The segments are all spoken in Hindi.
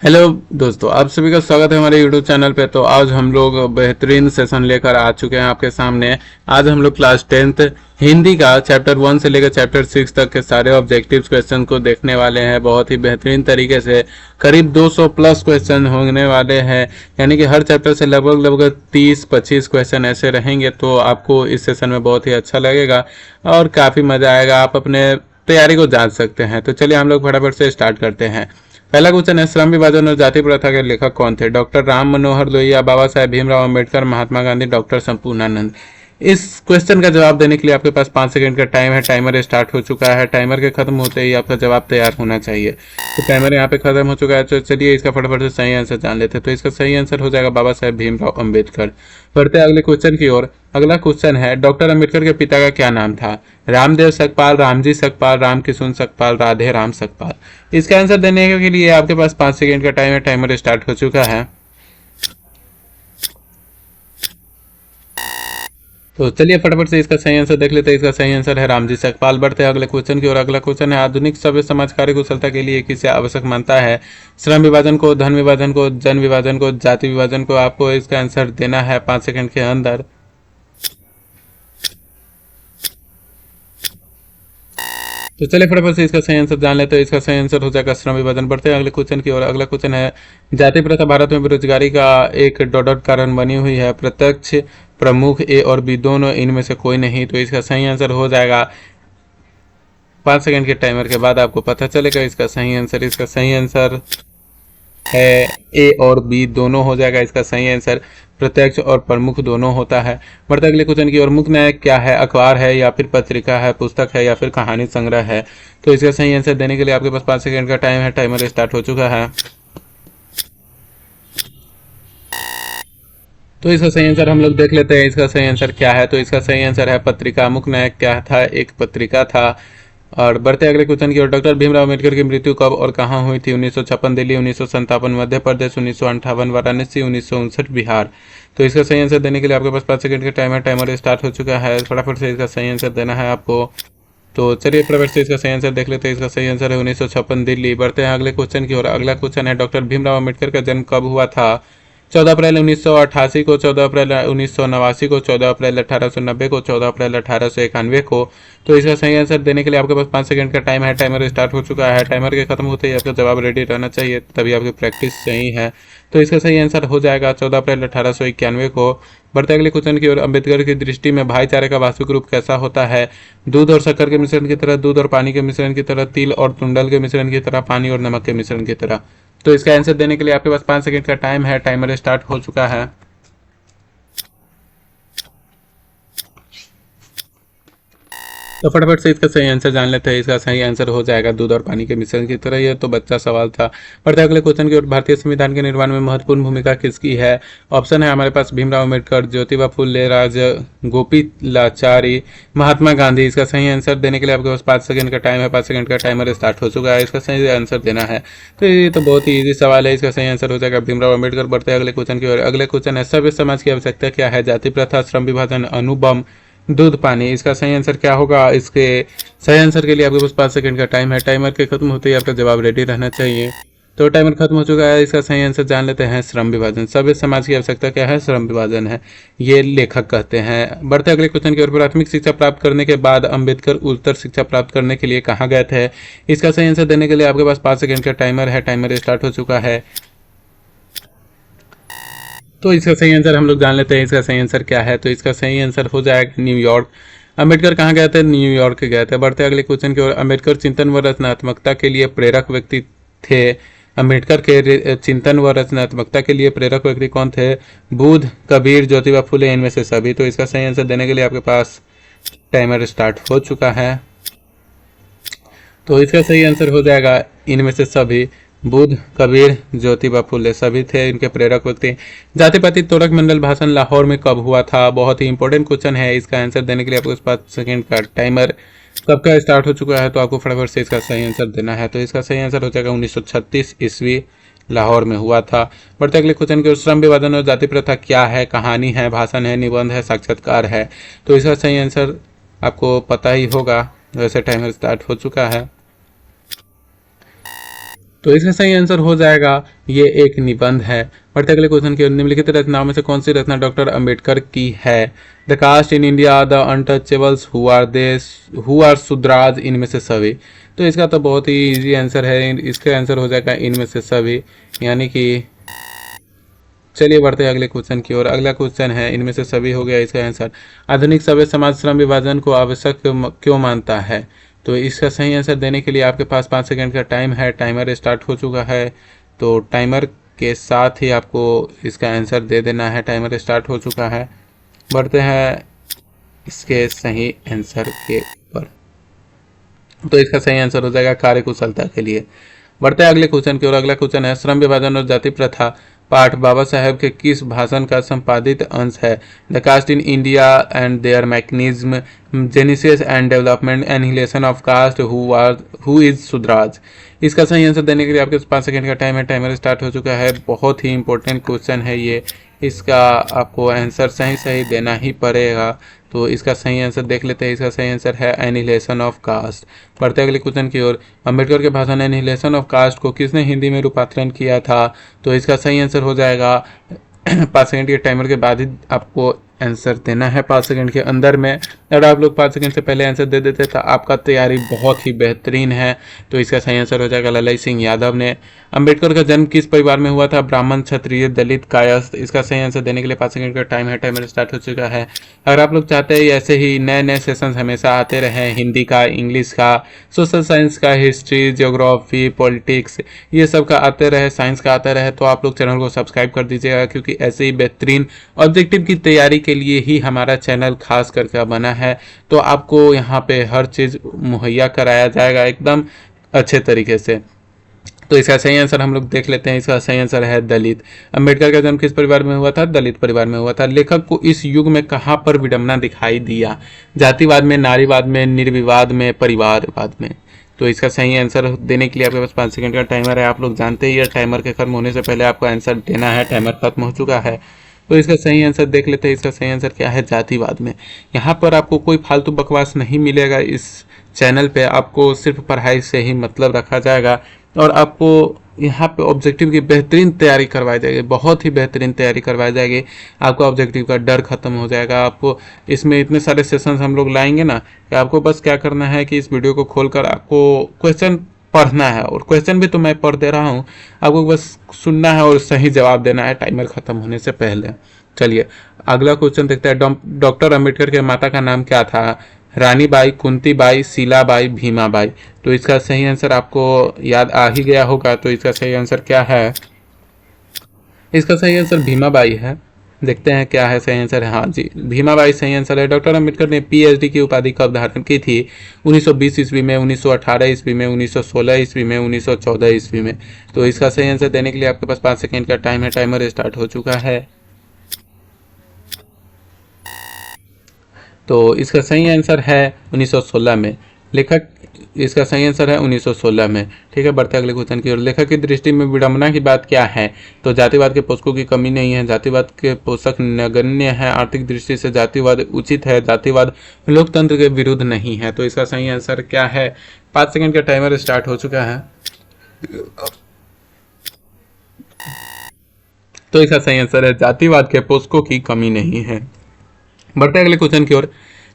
हेलो दोस्तों, आप सभी का स्वागत है हमारे यूट्यूब चैनल पे। तो आज हम लोग बेहतरीन सेशन लेकर आ चुके हैं आपके सामने। आज हम लोग क्लास 10th हिंदी का चैप्टर 1 से लेकर चैप्टर 6 तक के सारे ऑब्जेक्टिव क्वेश्चन को देखने वाले हैं। बहुत ही बेहतरीन तरीके से करीब 200 प्लस क्वेश्चन होने वाले हैं, यानी कि हर चैप्टर से लगभग लगभग 30-25 क्वेश्चन ऐसे रहेंगे। तो आपको इस सेशन में बहुत ही अच्छा लगेगा और काफ़ी मज़ा आएगा। आप अपने तैयारी को जांच सकते हैं। तो चलिए हम लोग फटाफट से स्टार्ट करते हैं। पहला क्वेश्चन है, श्रम विभाजन और जाति प्रथा के लेखक कौन थे? Doctor Ram Manohar Lohia, Baba Saheb Bhimrao Ambedkar, Mahatma Gandhi, doctor Sampurnanand. इस क्वेश्चन का जवाब देने के लिए आपके पास 5 सेकंड का टाइम है। टाइमर स्टार्ट हो चुका है। टाइमर के खत्म होते ही आपका जवाब तैयार होना चाहिए। तो टाइमर यहाँ पे खत्म हो चुका है। तो चलिए इसका फटाफट से सही आंसर जान लेते हैं। तो इसका सही आंसर हो जाएगा बाबा साहेब भीमराव अंबेडकर। बढ़ते हैं अगले क्वेश्चन की ओर। अगला क्वेश्चन है, डॉक्टर अंबेडकर के पिता का क्या नाम था? रामदेव सकपाल, रामजी सकपाल, रामकिशुन सकपाल, राधे राम सकपाल। इसका आंसर देने के लिए आपके पास 5 सेकंड का टाइम है। टाइमर स्टार्ट हो चुका है। तो चलिए फटाफट से इसका सही आंसर देख लेते हैं। इसका सही आंसर है रामजी सकपाल। बढ़ते हैं अगले क्वेश्चन की ओर। अगला क्वेश्चन है, आधुनिक सभ्य समाज कार्य कुशलता के लिए किसे आवश्यक मानता है? श्रम विभाजन को, धन विभाजन को, जन विभाजन को, जाति विभाजन को। आपको इसका आंसर देना है 5 सेकंड के अंदर। तो चलिए फटाफट से इसका सही आंसर जान लेते हैं। इसका सही आंसर हो जाएगा श्रम विभाजन। बढ़ते हैं अगले क्वेश्चन की ओर। अगला क्वेश्चन है, जाति प्रथा भारत में बेरोजगारी का एक डॉट कारण बनी हुई है। प्रत्यक्ष, प्रमुख, ए और बी दोनों, इनमें से कोई नहीं। तो इसका सही आंसर हो जाएगा 5 सेकंड के टाइमर के बाद आपको पता चलेगा इसका सही आंसर। इसका सही आंसर है ए और बी दोनों हो जाएगा। इसका सही आंसर प्रत्यक्ष और प्रमुख दोनों होता है। बढ़ते अगले क्वेश्चन की ओर। मुख्य न्याय क्या है? अखबार है या फिर पत्रिका है, पुस्तक है या फिर कहानी संग्रह है? तो इसका सही आंसर देने के लिए आपके पास 5 सेकंड का टाइम है। टाइमर स्टार्ट हो चुका है। तो इसका सही आंसर हम लोग देख लेते हैं। इसका सही आंसर क्या है? तो इसका सही आंसर है पत्रिका। मुख्य न्याय क्या था? एक पत्रिका था। और बढ़ते अगले क्वेश्चन की ओर। डॉक्टर भीमराव अम्बेडकर की मृत्यु कब और कहाँ हुई थी? 1956 दिल्ली, 1957 मध्य प्रदेश, 1958 वाराणसी, 1959 बिहार। तो इसका सही आंसर देने के लिए आपके पास 5 सेकंड का टाइम है। टाइमर स्टार्ट हो चुका है। फटाफट से इसका सही आंसर देना है आपको। तो चलिए फटाफट से इसका सही आंसर देख लेते हैं। इसका सही आंसर है 1956 दिल्ली। बढ़ते हैं अगले क्वेश्चन की ओर। अगला क्वेश्चन है, डॉक्टर भीमराव अम्बेडकर का जन्म कब हुआ था? 14 अप्रैल 1988 को, 14 अप्रैल 1989 को, 14 अप्रैल 1890 को, 14 अप्रैल 1891 को। तो इसका सही आंसर देने के लिए आपके पास 5 सेकंड का टाइम है। टाइमर स्टार्ट हो चुका है। टाइमर के खत्म होते ही आपका जवाब रेडी रहना चाहिए, तभी आपकी प्रैक्टिस सही है। तो इसका सही आंसर हो जाएगा 14 अप्रैल 1891 को। बढ़ते अगले क्वेश्चन की ओर। अम्बेडकर की दृष्टि में भाईचारे का वास्तविक रूप कैसा होता है? दूध और शक्कर के मिश्रण की तरह, दूध और पानी के मिश्रण की तरह, तिल और तुंडल के मिश्रण की तरह, पानी और नमक के मिश्रण की तरह। तो इसका आंसर देने के लिए आपके पास 5 सेकंड का टाइम है। टाइमर स्टार्ट हो चुका है। तो फटाफट से इसका सही आंसर जान लेते हैं। इसका सही आंसर हो जाएगा दूध और पानी के मिश्रण की तरह। ये तो बच्चा सवाल था। बढ़ते अगले क्वेश्चन की ओर। भारतीय संविधान के निर्माण में महत्वपूर्ण भूमिका किसकी है? ऑप्शन है हमारे पास भीमराव अम्बेडकर, ज्योतिबा फुले, गोपीलाचारी, महात्मा गांधी। इसका सही आंसर देने के लिए आपके पास 5 सेकंड का टाइम है। 5 सेकंड का टाइमर स्टार्ट हो चुका है। इसका सही आंसर देना है। तो ये तो बहुत ही ईजी सवाल है। इसका सही आंसर हो जाएगा भीमराव अम्बेडकर। बढ़ते अगले क्वेश्चन की ओर। अगले क्वेश्चन है, सभ्य समाज की आवश्यकता क्या है? जाति प्रथा, श्रम विभाजन, अणुबम, दूध, पानी। इसका सही आंसर क्या होगा? इसके सही आंसर के लिए आपके पास 5 सेकंड का टाइम है। टाइमर के खत्म होते ही आपका जवाब रेडी रहना चाहिए। तो टाइमर खत्म हो चुका है। इसका सही आंसर जान लेते हैं। श्रम विभाजन। सभ्य समाज की आवश्यकता क्या है? श्रम विभाजन है, ये लेखक कहते हैं। बढ़ते अगले क्वेश्चन की ओर। प्राथमिक शिक्षा प्राप्त करने के बाद अम्बेडकर उच्चतर शिक्षा प्राप्त करने के लिए कहाँ गए थे? इसका सही आंसर देने के लिए आपके पास 5 सेकंड का टाइमर है। टाइमर स्टार्ट हो चुका है। तो इसका सही आंसर हम लोग जान लेते हैं। इसका सही आंसर क्या है? तो इसका सही आंसर हो जाएगा न्यूयॉर्क। अम्बेडकर कहाँ गए थे? न्यूयॉर्क गए थे। बढ़ते अगले क्वेश्चन की ओर। अम्बेडकर चिंतन व रचनात्मकता के लिए प्रेरक व्यक्ति थे। अम्बेडकर के चिंतन व रचनात्मकता के लिए प्रेरक व्यक्ति कौन थे? बुद्ध, कबीर, ज्योतिबा फुले, इनमें से सभी। तो इसका सही आंसर देने के लिए आपके पास टाइमर स्टार्ट हो चुका है। तो इसका सही आंसर हो जाएगा इनमें से सभी। बुद्ध, कबीर, ज्योतिबा फुले सभी थे इनके प्रेरक व्यक्ति। जाति पाति तोड़क मंडल भाषण लाहौर में कब हुआ था? बहुत ही इंपॉर्टेंट क्वेश्चन है। इसका आंसर देने के लिए आपको 5 सेकंड का टाइमर कब का स्टार्ट हो चुका है। तो आपको फटाफट से इसका सही आंसर देना है। तो इसका सही आंसर हो जाएगा 1936 ईस्वी, लाहौर में हुआ था। बढ़ते अगले क्वेश्चन की ओर। श्रम विभाजन और जाति प्रथा क्या है? कहानी है, भाषण है, निबंध है, साक्षात्कार है? तो इसका सही आंसर आपको पता ही होगा। वैसे टाइमर स्टार्ट हो चुका है। तो इसका सही आंसर हो जाएगा ये एक निबंध है। बढ़ते अगले क्वेश्चन की ओर। निम्नलिखित रचनाओं में से कौन सी रचना डॉक्टर अंबेडकर की है? The caste in India, the untouchables, who are Shudras, इनमें से सभी। तो इसका तो बहुत ही इजी आंसर है, इसका आंसर हो जाएगा इनमें से सभी, यानी कि चलिए बढ़ते हैं अगले क्वेश्चन की ओर। अगला क्वेश्चन है, इनमें से सभी हो गया इसका आंसर। आधुनिक सभ्य समाज श्रम विभाजन को आवश्यक क्यों मानता है? तो इसका सही आंसर देने के लिए आपके पास 5 सेकंड का टाइम है। टाइमर स्टार्ट हो चुका है, तो टाइमर के साथ ही आपको इसका आंसर दे देना है। टाइमर स्टार्ट हो चुका है। बढ़ते हैं इसके सही आंसर के ऊपर। तो इसका सही आंसर हो जाएगा कार्यकुशलता के लिए। बढ़ते हैं अगले क्वेश्चन की ओर। अगला क्वेश्चन है, श्रम विभाजन और जाति प्रथा पाठ बाबा साहेब के किस भाषण का संपादित अंश है? The caste in India and their mechanism, genesis and development, annihilation of caste, who is Shudras. इसका सही आंसर देने के लिए आपके 5 सेकंड का टाइम है। टाइमर स्टार्ट हो चुका है। बहुत ही इंपॉर्टेंट क्वेश्चन है ये, इसका आपको आंसर सही देना ही पड़ेगा। तो इसका सही आंसर देख लेते हैं। इसका सही आंसर है एनिहिलेशन ऑफ कास्ट। बढ़ते अगले क्वेश्चन की ओर। अम्बेडकर के भाषण एनिहिलेशन ऑफ कास्ट को किसने हिंदी में रूपांतरण किया था? तो इसका सही आंसर हो जाएगा 5 सेकंड के टाइमर के बाद ही आपको आंसर देना है, 5 सेकंड के अंदर में। अगर आप लोग 5 सेकंड से पहले आंसर दे देते तो आपका तैयारी बहुत ही बेहतरीन है। तो इसका सही आंसर हो जाएगा ललाई सिंह यादव ने। अंबेडकर का जन्म किस परिवार में हुआ था? ब्राह्मण, क्षत्रिय, दलित, कायस्थ। इसका सही आंसर देने के लिए 5 सेकंड का टाइम है। टाइमर स्टार्ट हो चुका है। अगर आप लोग चाहते हैं ऐसे ही नए नए सेशन हमेशा आते रहे, हिंदी का, इंग्लिश का, सोशल साइंस का, हिस्ट्री, ज्योग्राफी, पॉलिटिक्स, ये सब का आते रहे, साइंस का आता रहे, तो आप लोग चैनल को सब्सक्राइब कर दीजिएगा, क्योंकि ऐसे ही बेहतरीन ऑब्जेक्टिव की तैयारी के लिए ही हमारा चैनल खास करके बना है। तो आपको यहाँ पे हर चीज़ मुहैया कराया जाएगा एकदम अच्छे तरीके से। तो इसका सही आंसर हम लोग देख लेते हैं। इसका सही आंसर है दलित। अंबेडकर का जन्म किस परिवार में हुआ था? दलित परिवार में हुआ था। लेखक को इस युग में कहाँ पर विडंबना दिखाई दिया? जातिवाद में, नारीवाद में, निर्विवाद में, परिवारवाद में। तो इसका सही आंसर देने के लिए आपके पास 5 सेकंड का टाइमर है। आप लोग जानते ही है, टाइमर के खत्म होने से पहले आपको आंसर देना है। टाइमर खत्म हो चुका है। तो इसका सही आंसर देख लेते हैं। इसका सही आंसर क्या है? जातिवाद में। यहाँ पर आपको कोई फालतू बकवास नहीं मिलेगा। इस चैनल पे आपको सिर्फ पढ़ाई से ही मतलब रखा जाएगा, और आपको यहाँ पे ऑब्जेक्टिव की बेहतरीन तैयारी करवाई जाएगी, बहुत ही बेहतरीन तैयारी करवाई जाएगी। आपको ऑब्जेक्टिव का डर खत्म हो जाएगा। आपको इसमें इतने सारे सेशंस हम लोग लाएंगे ना कि आपको बस क्या करना है कि इस वीडियो को खोलकर आपको क्वेश्चन पढ़ना है, और क्वेश्चन भी तो मैं पढ़ दे रहा हूँ, आपको बस सुनना है और सही जवाब देना है टाइमर खत्म होने से पहले। चलिए अगला क्वेश्चन देखते हैं। डॉक्टर अंबेडकर के माता का नाम क्या था? रानीबाई, कुंतीबाई, शीलाबाई, भीमाबाई। तो इसका सही आंसर आपको याद आ ही गया होगा। तो इसका सही आंसर क्या है? इसका सही आंसर भीमाबाई है। देखते हैं क्या है सही आंसर है। हाँ जी, भीमाबाई सही आंसर है। डॉक्टर अंबेडकर ने पीएचडी की उपाधि कब धारण की थी? 1920 ईस्वी में, 1918 ईस्वी में, 1916 ईस्वी में, 1914 ईस्वी में। तो इसका सही आंसर देने के लिए आपके पास 5 सेकंड का टाइम है। टाइमर स्टार्ट हो चुका है। तो इसका सही आंसर है 1916 में। लेखक, इसका सही आंसर है 1916 में। ठीक है, बढ़ते अगले क्वेश्चन की ओर। लेखक की दृष्टि में विडंबना की बात क्या है? तो जातिवाद के पोषकों की कमी नहीं है, जातिवाद के पोषक नगण्य है, आर्थिक दृष्टि से जातिवाद उचित है, जातिवाद लोकतंत्र के विरुद्ध नहीं है। तो इसका सही आंसर क्या है? 5 सेकंड का टाइमर स्टार्ट हो चुका है। तो इसका सही आंसर है जातिवाद के पोषकों की कमी नहीं है। बढ़ते अगले क्वेश्चन की ओर।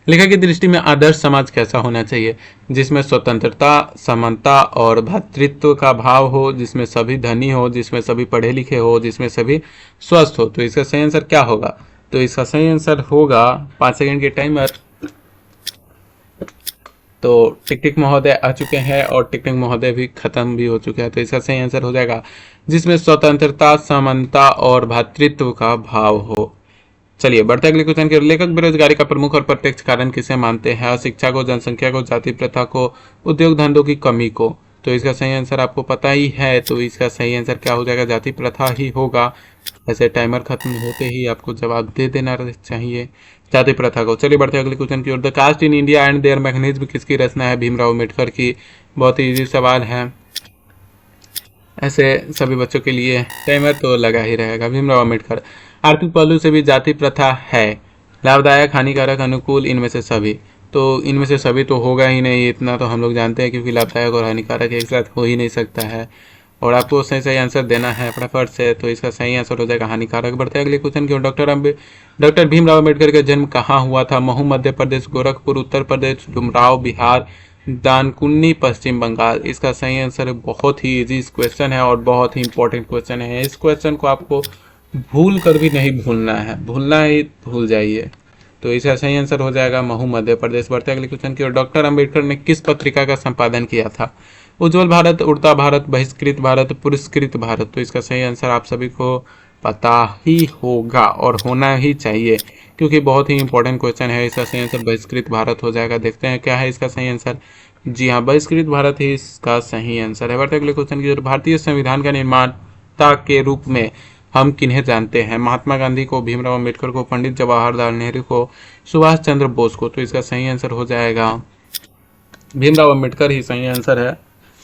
लेखक की दृष्टि में आदर्श समाज कैसा होना चाहिए? जिसमें स्वतंत्रता, समानता और भ्रातृत्व का भाव हो, जिसमें सभी धनी हो, जिसमें सभी पढ़े लिखे हो, जिसमें सभी स्वस्थ हो। तो इसका सही आंसर क्या होगा? तो इसका सही आंसर होगा 5 सेकंड के टाइमर। तो टिक टिक महोदय आ चुके हैं, और टिक टिक महोदय भी खत्म भी हो चुके हैं। तो इसका सही आंसर हो जाएगा जिसमें स्वतंत्रता, समानता और भ्रातृत्व का भाव हो। चलिए बढ़ते अगले क्वेश्चन के। लेखक बेरोजगारी का प्रमुख और प्रत्यक्ष कारण किसे मानते हैं? शिक्षा को, जनसंख्या को, जाति प्रथा को, उद्योग धंधों की कमी को। तो इसका सही आंसर आपको पता ही है। तो इसका सही आंसर क्या हो जाएगा? जाति प्रथा ही होगा। ऐसे टाइमर खत्म होते ही आपको जवाब दे देना चाहिए, जाति प्रथा को। चलिए बढ़ते अगले क्वेश्चन की ओर। The caste in India and their mechanism किसकी रचना है? भीमराव अम्बेडकर की। बहुत ही इजी सवाल है, ऐसे सभी बच्चों के लिए टाइमर तो लगा ही रहेगा। भीमराव अम्बेडकर। आर्थिक पहलू से भी जाति प्रथा है, लाभदायक, हानिकारक, अनुकूल, इनमें से सभी। तो इनमें से सभी तो होगा ही नहीं, इतना तो हम लोग जानते हैं, क्योंकि लाभदायक और हानिकारक एक साथ हो ही नहीं सकता है। और आपको सही सही आंसर देना है फटाफट से। तो इसका सही आंसर हो जाएगा हानिकारक। बढ़ते हैं अगले क्वेश्चन की ओर। डॉक्टर भीमराव अम्बेडकर का जन्म कहाँ हुआ था? महू मध्य प्रदेश, गोरखपुर उत्तर प्रदेश, डुमराव बिहार, दानकुन्नी पश्चिम बंगाल। इसका सही आंसर बहुत ही इजी क्वेश्चन है और बहुत ही इंपॉर्टेंट क्वेश्चन है। इस क्वेश्चन को आपको भूल कर भी नहीं भूलना है, भूलना ही भूल जाइए। तो इसका सही आंसर हो जाएगा महू मध्य प्रदेश। बढ़ते अगले क्वेश्चन की ओर। डॉक्टर अंबेडकर ने किस पत्रिका का संपादन किया था? उज्जवल भारत, उड़ता भारत, बहिष्कृत भारत, पुरस्कृत भारत। तो इसका सही आंसर आप सभी को पता ही होगा और होना ही चाहिए, क्योंकि बहुत ही इंपॉर्टेंट क्वेश्चन है। इसका सही आंसर बहिष्कृत भारत हो जाएगा। देखते हैं क्या है इसका सही आंसर। जी हाँ, बहिष्कृत भारत ही इसका सही आंसर है। बढ़ते अगले क्वेश्चन की ओर। भारतीय संविधान का निर्माता के रूप में हम किन्हें जानते हैं? महात्मा गांधी को, भीमराव अम्बेडकर को, पंडित जवाहरलाल नेहरू को, सुभाष चंद्र बोस को। तो इसका सही आंसर हो जाएगा भीमराव अम्बेडकर ही सही आंसर है।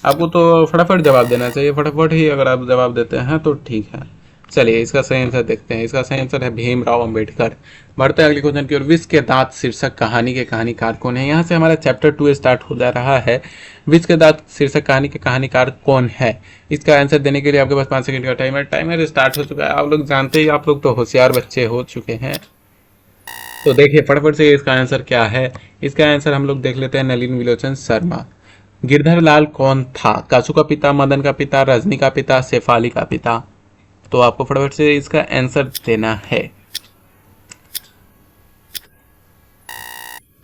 आपको तो फटाफट जवाब देना चाहिए, फटाफट ही अगर आप जवाब देते हैं तो ठीक है। चलिए इसका सही आंसर देखते हैं। इसका सही आंसर है भीमराव अम्बेडकर। बढ़ते हैं अगले क्वेश्चन की ओर। विष के दांत शीर्षक कहानी के कहानीकार कौन है? यहाँ से हमारा चैप्टर 2 स्टार्ट हो जा रहा है। विष के दांत शीर्षक कहानी के कहानीकार कौन है? इसका आंसर देने के लिए आपके पास 5 सेकंड का टाइमर स्टार्ट हो चुका है। आप लोग जानते ही, आप लोग तो होशियार बच्चे हो चुके हैं। तो देखिए फटाफट से इसका आंसर क्या है। इसका आंसर हम लोग देख लेते हैं, नलिन विलोचन शर्मा। गिरधर लाल कौन था? कासू का पिता, मदन का पिता, रजनी का पिता, शेफाली का पिता। तो आपको फटाफट से इसका आंसर देना है।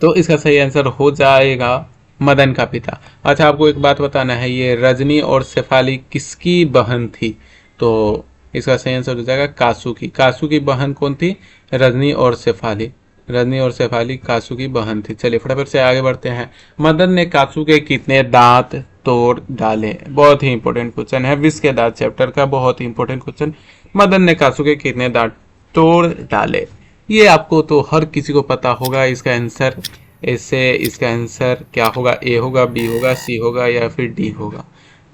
तो इसका सही आंसर हो जाएगा मदन का पिता। अच्छा, आपको एक बात बताना है, ये रजनी और शेफाली किसकी बहन थी? तो इसका सही आंसर हो जाएगा कासू की। कासू की बहन कौन थी? रजनी और शेफाली। रजनी और शेफाली कासू की बहन थी। चलिए फटाफट से आगे बढ़ते हैं। मदन ने कासू के कितने दांत तोड़ डाले? बहुत ही इंपॉर्टेंट क्वेश्चन है, विष के दांत चैप्टर का बहुत ही इंपॉर्टेंट क्वेश्चन। मदन ने कासू के कितने दांत तोड़ डाले? ये आपको तो हर किसी को पता होगा। इसका आंसर ऐसे, इसका आंसर क्या होगा? ए होगा, बी होगा, सी होगा या फिर डी होगा?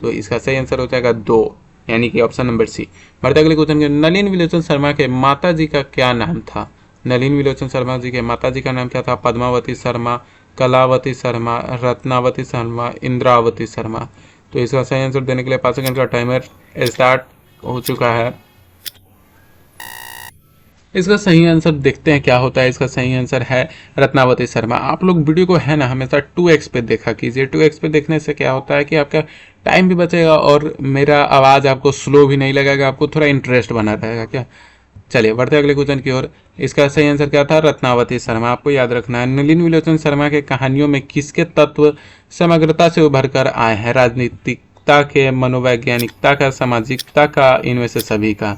तो इसका सही आंसर हो जाएगा 2, यानी कि ऑप्शन नंबर सी। बढ़ते अगले क्वेश्चन के। नलिन विलोचन शर्मा के माता जी का क्या नाम था? नलिन विलोचन शर्मा जी के माता जी का नाम क्या था? पद्मावती शर्मा, कलावती शर्मा, रत्नावती शर्मा, इंद्रावती शर्मा। तो इसका सही आंसर देने के लिए 5 सेकंड का टाइमर स्टार्ट हो चुका है। इसका सही आंसर देखते हैं क्या होता है। इसका सही आंसर है रत्नावती शर्मा। आप लोग वीडियो को है ना हमेशा 2x पे देखा कीजिए। 2x पे देखने से क्या होता है कि आपका टाइम भी बचेगा और मेरा आवाज़ आपको स्लो भी नहीं लगेगा, आपको थोड़ा इंटरेस्ट बना रहेगा। क्या, चलिए बढ़ते अगले क्वेश्चन की ओर। इसका सही आंसर क्या था? रत्नावती शर्मा। आपको याद रखना है। नलिन विलोचन शर्मा के कहानियों में किसके तत्व समग्रता से उभर कर आए हैं? राजनीतिकता के, मनोवैज्ञानिकता का, सामाजिकता का, इनमें से सभी का।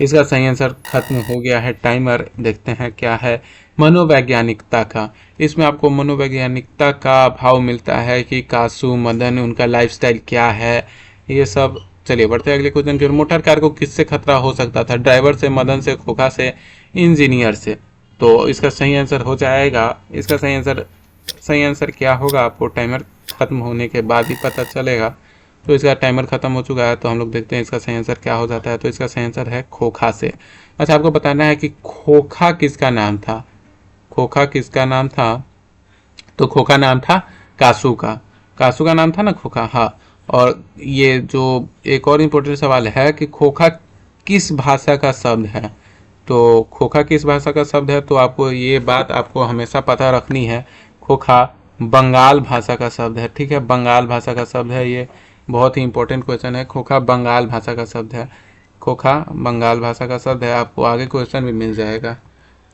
इसका सही आंसर खत्म हो गया है। टाइमर देखते हैं क्या है। मनोवैज्ञानिकता का। इसमें आपको मनोवैज्ञानिकता का भाव मिलता है कि कासू, मदन, उनका लाइफस्टाइल क्या है, ये सब। चलिए बढ़ते हैं अगले क्वेश्चन की ओर। मोटर कार को किससे खतरा हो सकता था? ड्राइवर से, मदन से, खोखा से, इंजीनियर से। तो इसका सही आंसर हो जाएगा, इसका सही आंसर क्या होगा आपको टाइमर खत्म होने के बाद ही पता चलेगा। तो इसका टाइमर खत्म हो चुका है, तो हम लोग देखते हैं इसका सही आंसर क्या हो जाता है। तो इसका सही आंसर है खोखा से। अच्छा, आपको बताना है कि खोखा किसका नाम था? खोखा किसका नाम था? तो खोखा नाम था कासू का। कासू का नाम था ना खोखा, हाँ। और ये जो एक और इम्पोर्टेंट सवाल है कि खोखा किस भाषा का शब्द है? तो खोखा किस भाषा का शब्द है? तो आपको ये बात आपको हमेशा पता रखनी है। खोखा बंगाल भाषा का शब्द है। ठीक है, बंगाल भाषा का शब्द है। ये बहुत ही इंपॉर्टेंट क्वेश्चन है। खोखा बंगाल भाषा का शब्द है। खोखा बंगाल भाषा का शब्द है। आपको आगे क्वेश्चन भी मिल जाएगा।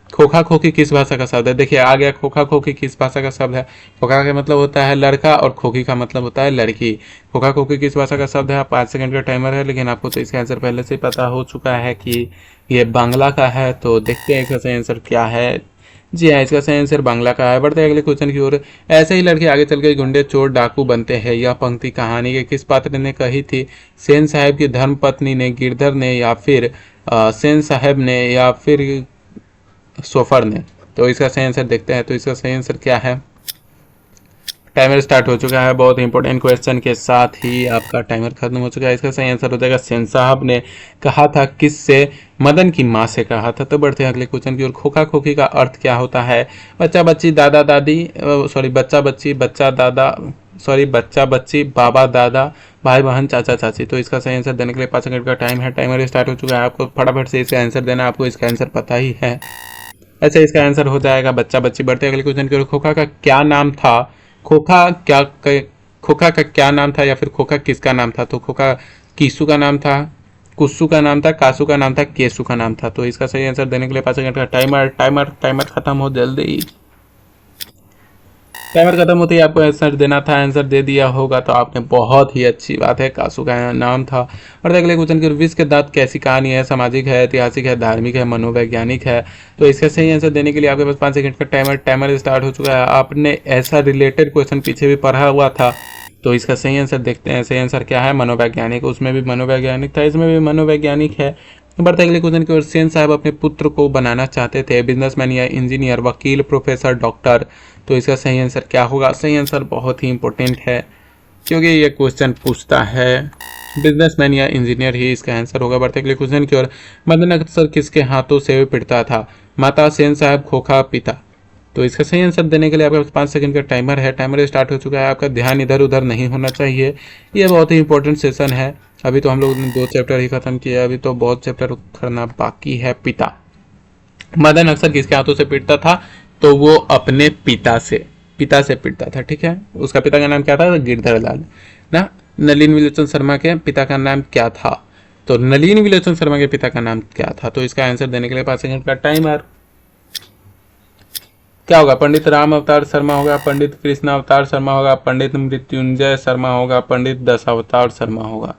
खोखा खोखी किस भाषा का शब्द है? देखिए आ गया, खोखा खोखी किस भाषा का शब्द है? खोखा का मतलब होता है लड़का और खोखी का मतलब होता है लड़की। खोखा खोखी किस भाषा का शब्द है? 5 सेकंड का टाइमर है, लेकिन आपको तो इसका आंसर पहले से ही पता हो चुका है कि ये बांग्ला का है। तो देखते हैं इसका सही आंसर क्या है। जी हाँ, इसका सही आंसर बांग्ला का है। बढ़ते हैं अगले क्वेश्चन की ओर। ऐसे ही लड़के आगे चल के गुंडे, चोर, डाकू बनते हैं। यह पंक्ति कहानी के किस पात्र ने कही थी? सेन साहब की धर्मपत्नी ने, गिरधर ने, या फिर सेन साहब ने, या फिर सोफर ने? तो इसका सही आंसर देखते हैं। तो इसका सही आंसर क्या है? टाइमर स्टार्ट हो चुका है। बहुत इंपॉर्टेंट क्वेश्चन के साथ ही आपका टाइमर खत्म हो चुका है। इसका सही आंसर हो जाएगा सेन साहब ने कहा था। किससे? मदन की माँ से कहा था। तो बढ़ते हैं अगले क्वेश्चन की ओर। खोखा खोखी का अर्थ क्या होता है? बच्चा बच्ची, दादा दादी, सॉरी बच्चा बच्ची, बच्चा दादा, सॉरी बच्चा बच्ची, बाबा दादा, भाई बहन, चाचा चाची। तो इसका सही आंसर देने के लिए 5 सेकंड का टाइम है। टाइमर स्टार्ट हो चुका है। आपको फटाफट से इसका आंसर देना है। आपको इसका आंसर पता ही है। ऐसे इसका आंसर हो जाएगा बच्चा बच्ची। बढ़ते अगले क्वेश्चन की ओर। खोखा का क्या नाम था? खोखा क्या खोखा का क्या नाम था या फिर खोखा किसका नाम था? तो खोखा कीसू का नाम था, कुस्सू का नाम था, कासू का नाम था, केसू का नाम था। तो इसका सही आंसर देने के लिए 5 सेकंड का टाइमर टाइमर टाइमर खत्म हो जल्दी। टाइमर खत्म होते ही आपको आंसर देना था। आंसर दे दिया होगा तो आपने बहुत ही अच्छी बात है। कासू का नाम था। और अगले क्वेश्चन की विष के दांत कैसी कहानी है? सामाजिक है, ऐतिहासिक है, धार्मिक है, मनोवैज्ञानिक है? तो इसका सही आंसर देने के लिए आपके पास 5 सेकंड का टाइमर टाइमर स्टार्ट हो चुका है। आपने ऐसा रिलेटेड क्वेश्चन पीछे भी पढ़ा हुआ था। तो इसका सही आंसर देखते हैं। सही आंसर क्या है? मनोवैज्ञानिक। उसमें भी मनोवैज्ञानिक था, इसमें भी मनोवैज्ञानिक है। बढ़ते अगले क्वेश्चन की ओर। सेन साहब अपने पुत्र को बनाना चाहते थे बिजनेसमैन या इंजीनियर, वकील, प्रोफेसर, डॉक्टर। तो इसका सही आंसर क्या होगा? सही आंसर बहुत ही इंपॉर्टेंट है क्योंकि ये क्वेश्चन पूछता है बिजनेसमैन या इंजीनियर ही इसका आंसर होगा। बढ़ते अगले क्वेश्चन की ओर। मदन अक्सर किसके हाथों से पिटता था? माता, सेन साहब, खोखा, पिता। तो इसका सही आंसर देने के लिए आपके पास 5 सेकंड का टाइमर है। टाइमर स्टार्ट हो चुका है। आपका ध्यान इधर उधर नहीं होना चाहिए। ये बहुत ही इंपॉर्टेंट सेशन है। अभी तो हम लोग ने 2 चैप्टर ही खत्म किए, अभी तो बहुत चैप्टर करना बाकी है। पिता। मदन अक्सर किसके हाथों से पीटता था? तो वो अपने पिता से पीटता था। ठीक है। उसका पिता का नाम क्या था? गिरधर लाल ना। नलिन विलोचन शर्मा के पिता का नाम क्या था? तो नलिन विलोचन शर्मा के पिता का नाम क्या था? तो इसका आंसर देने के लिए 5 सेकंड का टाइमर क्या होगा? पंडित राम अवतार शर्मा होगा, पंडित कृष्ण अवतार शर्मा होगा, पंडित मृत्युंजय शर्मा होगा, पंडित दशावतार शर्मा होगा।